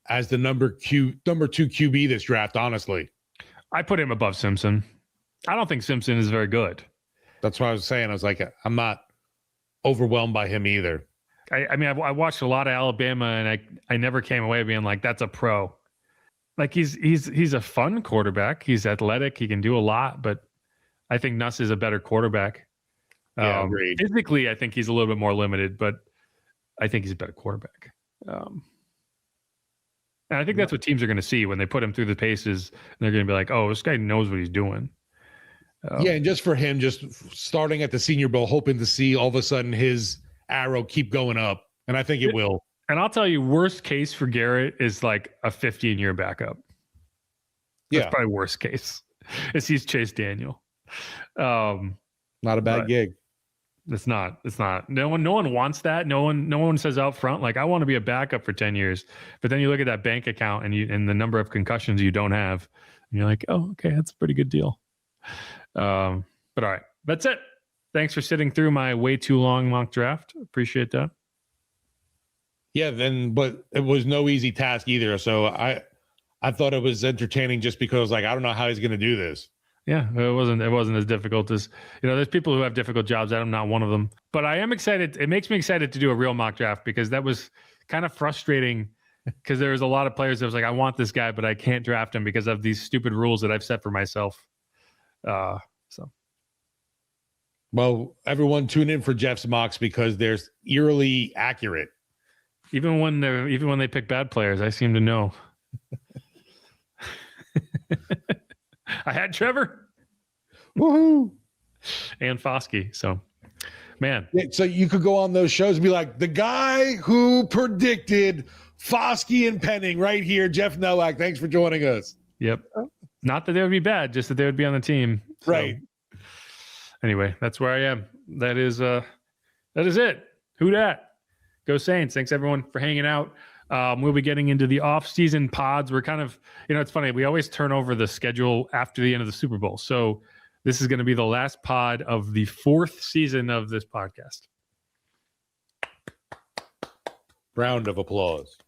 as the number 2 QB this draft. Honestly, I put him above Simpson. I don't think Simpson is very good. That's what I was saying. I was like, I'm not overwhelmed by him either. I mean, I watched a lot of Alabama, and I never came away being like, that's a pro. Like he's a fun quarterback. He's athletic. He can do a lot, but I think Nuss is a better quarterback. Yeah, agreed. Physically, I think he's a little bit more limited, but I think he's a better quarterback. And I think that's what teams are going to see when they put him through the paces. And they're going to be like, oh, this guy knows what he's doing. Yeah, and just for him, just starting at the Senior Bowl, hoping to see all of a sudden his arrow keep going up. And I think it will. And I'll tell you, worst case for Garrett is like a 15-year backup. That's probably worst case. Is he's Chase Daniel. Not a bad gig. It's not. No one wants that. No one says out front, like, I want to be a backup for 10 years. But then you look at that bank account and the number of concussions you don't have, and you're like, oh, okay, that's a pretty good deal. But all right, that's it. Thanks for sitting through my way too long mock draft. Appreciate that. Yeah, but it was no easy task either. So I thought it was entertaining just because, like, I don't know how he's going to do this. Yeah, it wasn't as difficult as, there's people who have difficult jobs. I'm not one of them, but I am excited. It makes me excited to do a real mock draft, because that was kind of frustrating, because there was a lot of players that was like, I want this guy, but I can't draft him because of these stupid rules that I've set for myself. Well, everyone tune in for Jeff's mocks, because they're eerily accurate. Even when they pick bad players, I seem to know. I had Trevor. Woohoo! And Foskey. So, man. Yeah, so you could go on those shows and be like, the guy who predicted Foskey and Penning right here, Jeff Nowak. Thanks for joining us. Yep. Not that they would be bad, just that they would be on the team. So, right. Anyway, that's where I am. That is it. Who dat? Go Saints. Thanks everyone for hanging out. We'll be getting into the off-season pods. We're kind of, it's funny. We always turn over the schedule after the end of the Super Bowl. So this is going to be the last pod of the 4th season of this podcast. Round of applause.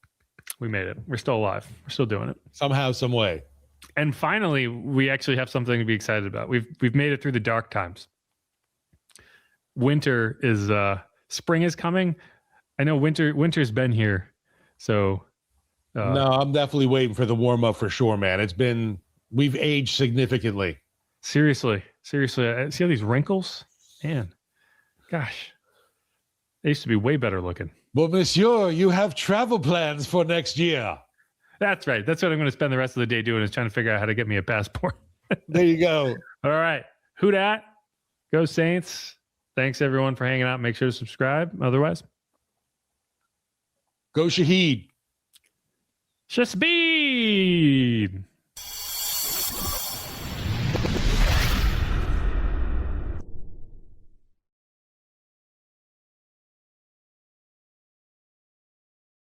We made it. We're still alive. We're still doing it. Somehow, some way. And finally, we actually have something to be excited about. We've made it through the dark times. Winter is spring is coming. I know winter's been here. So no, I'm definitely waiting for the warm up for sure, man. We've aged significantly. Seriously. See all these wrinkles? Man, gosh, they used to be way better looking. Well, monsieur, you have travel plans for next year. That's right. That's what I'm going to spend the rest of the day doing, is trying to figure out how to get me a passport. There you go. All right. Who dat? Go Saints. Thanks everyone for hanging out. Make sure to subscribe. Otherwise, go Shaheed. Shasbeed.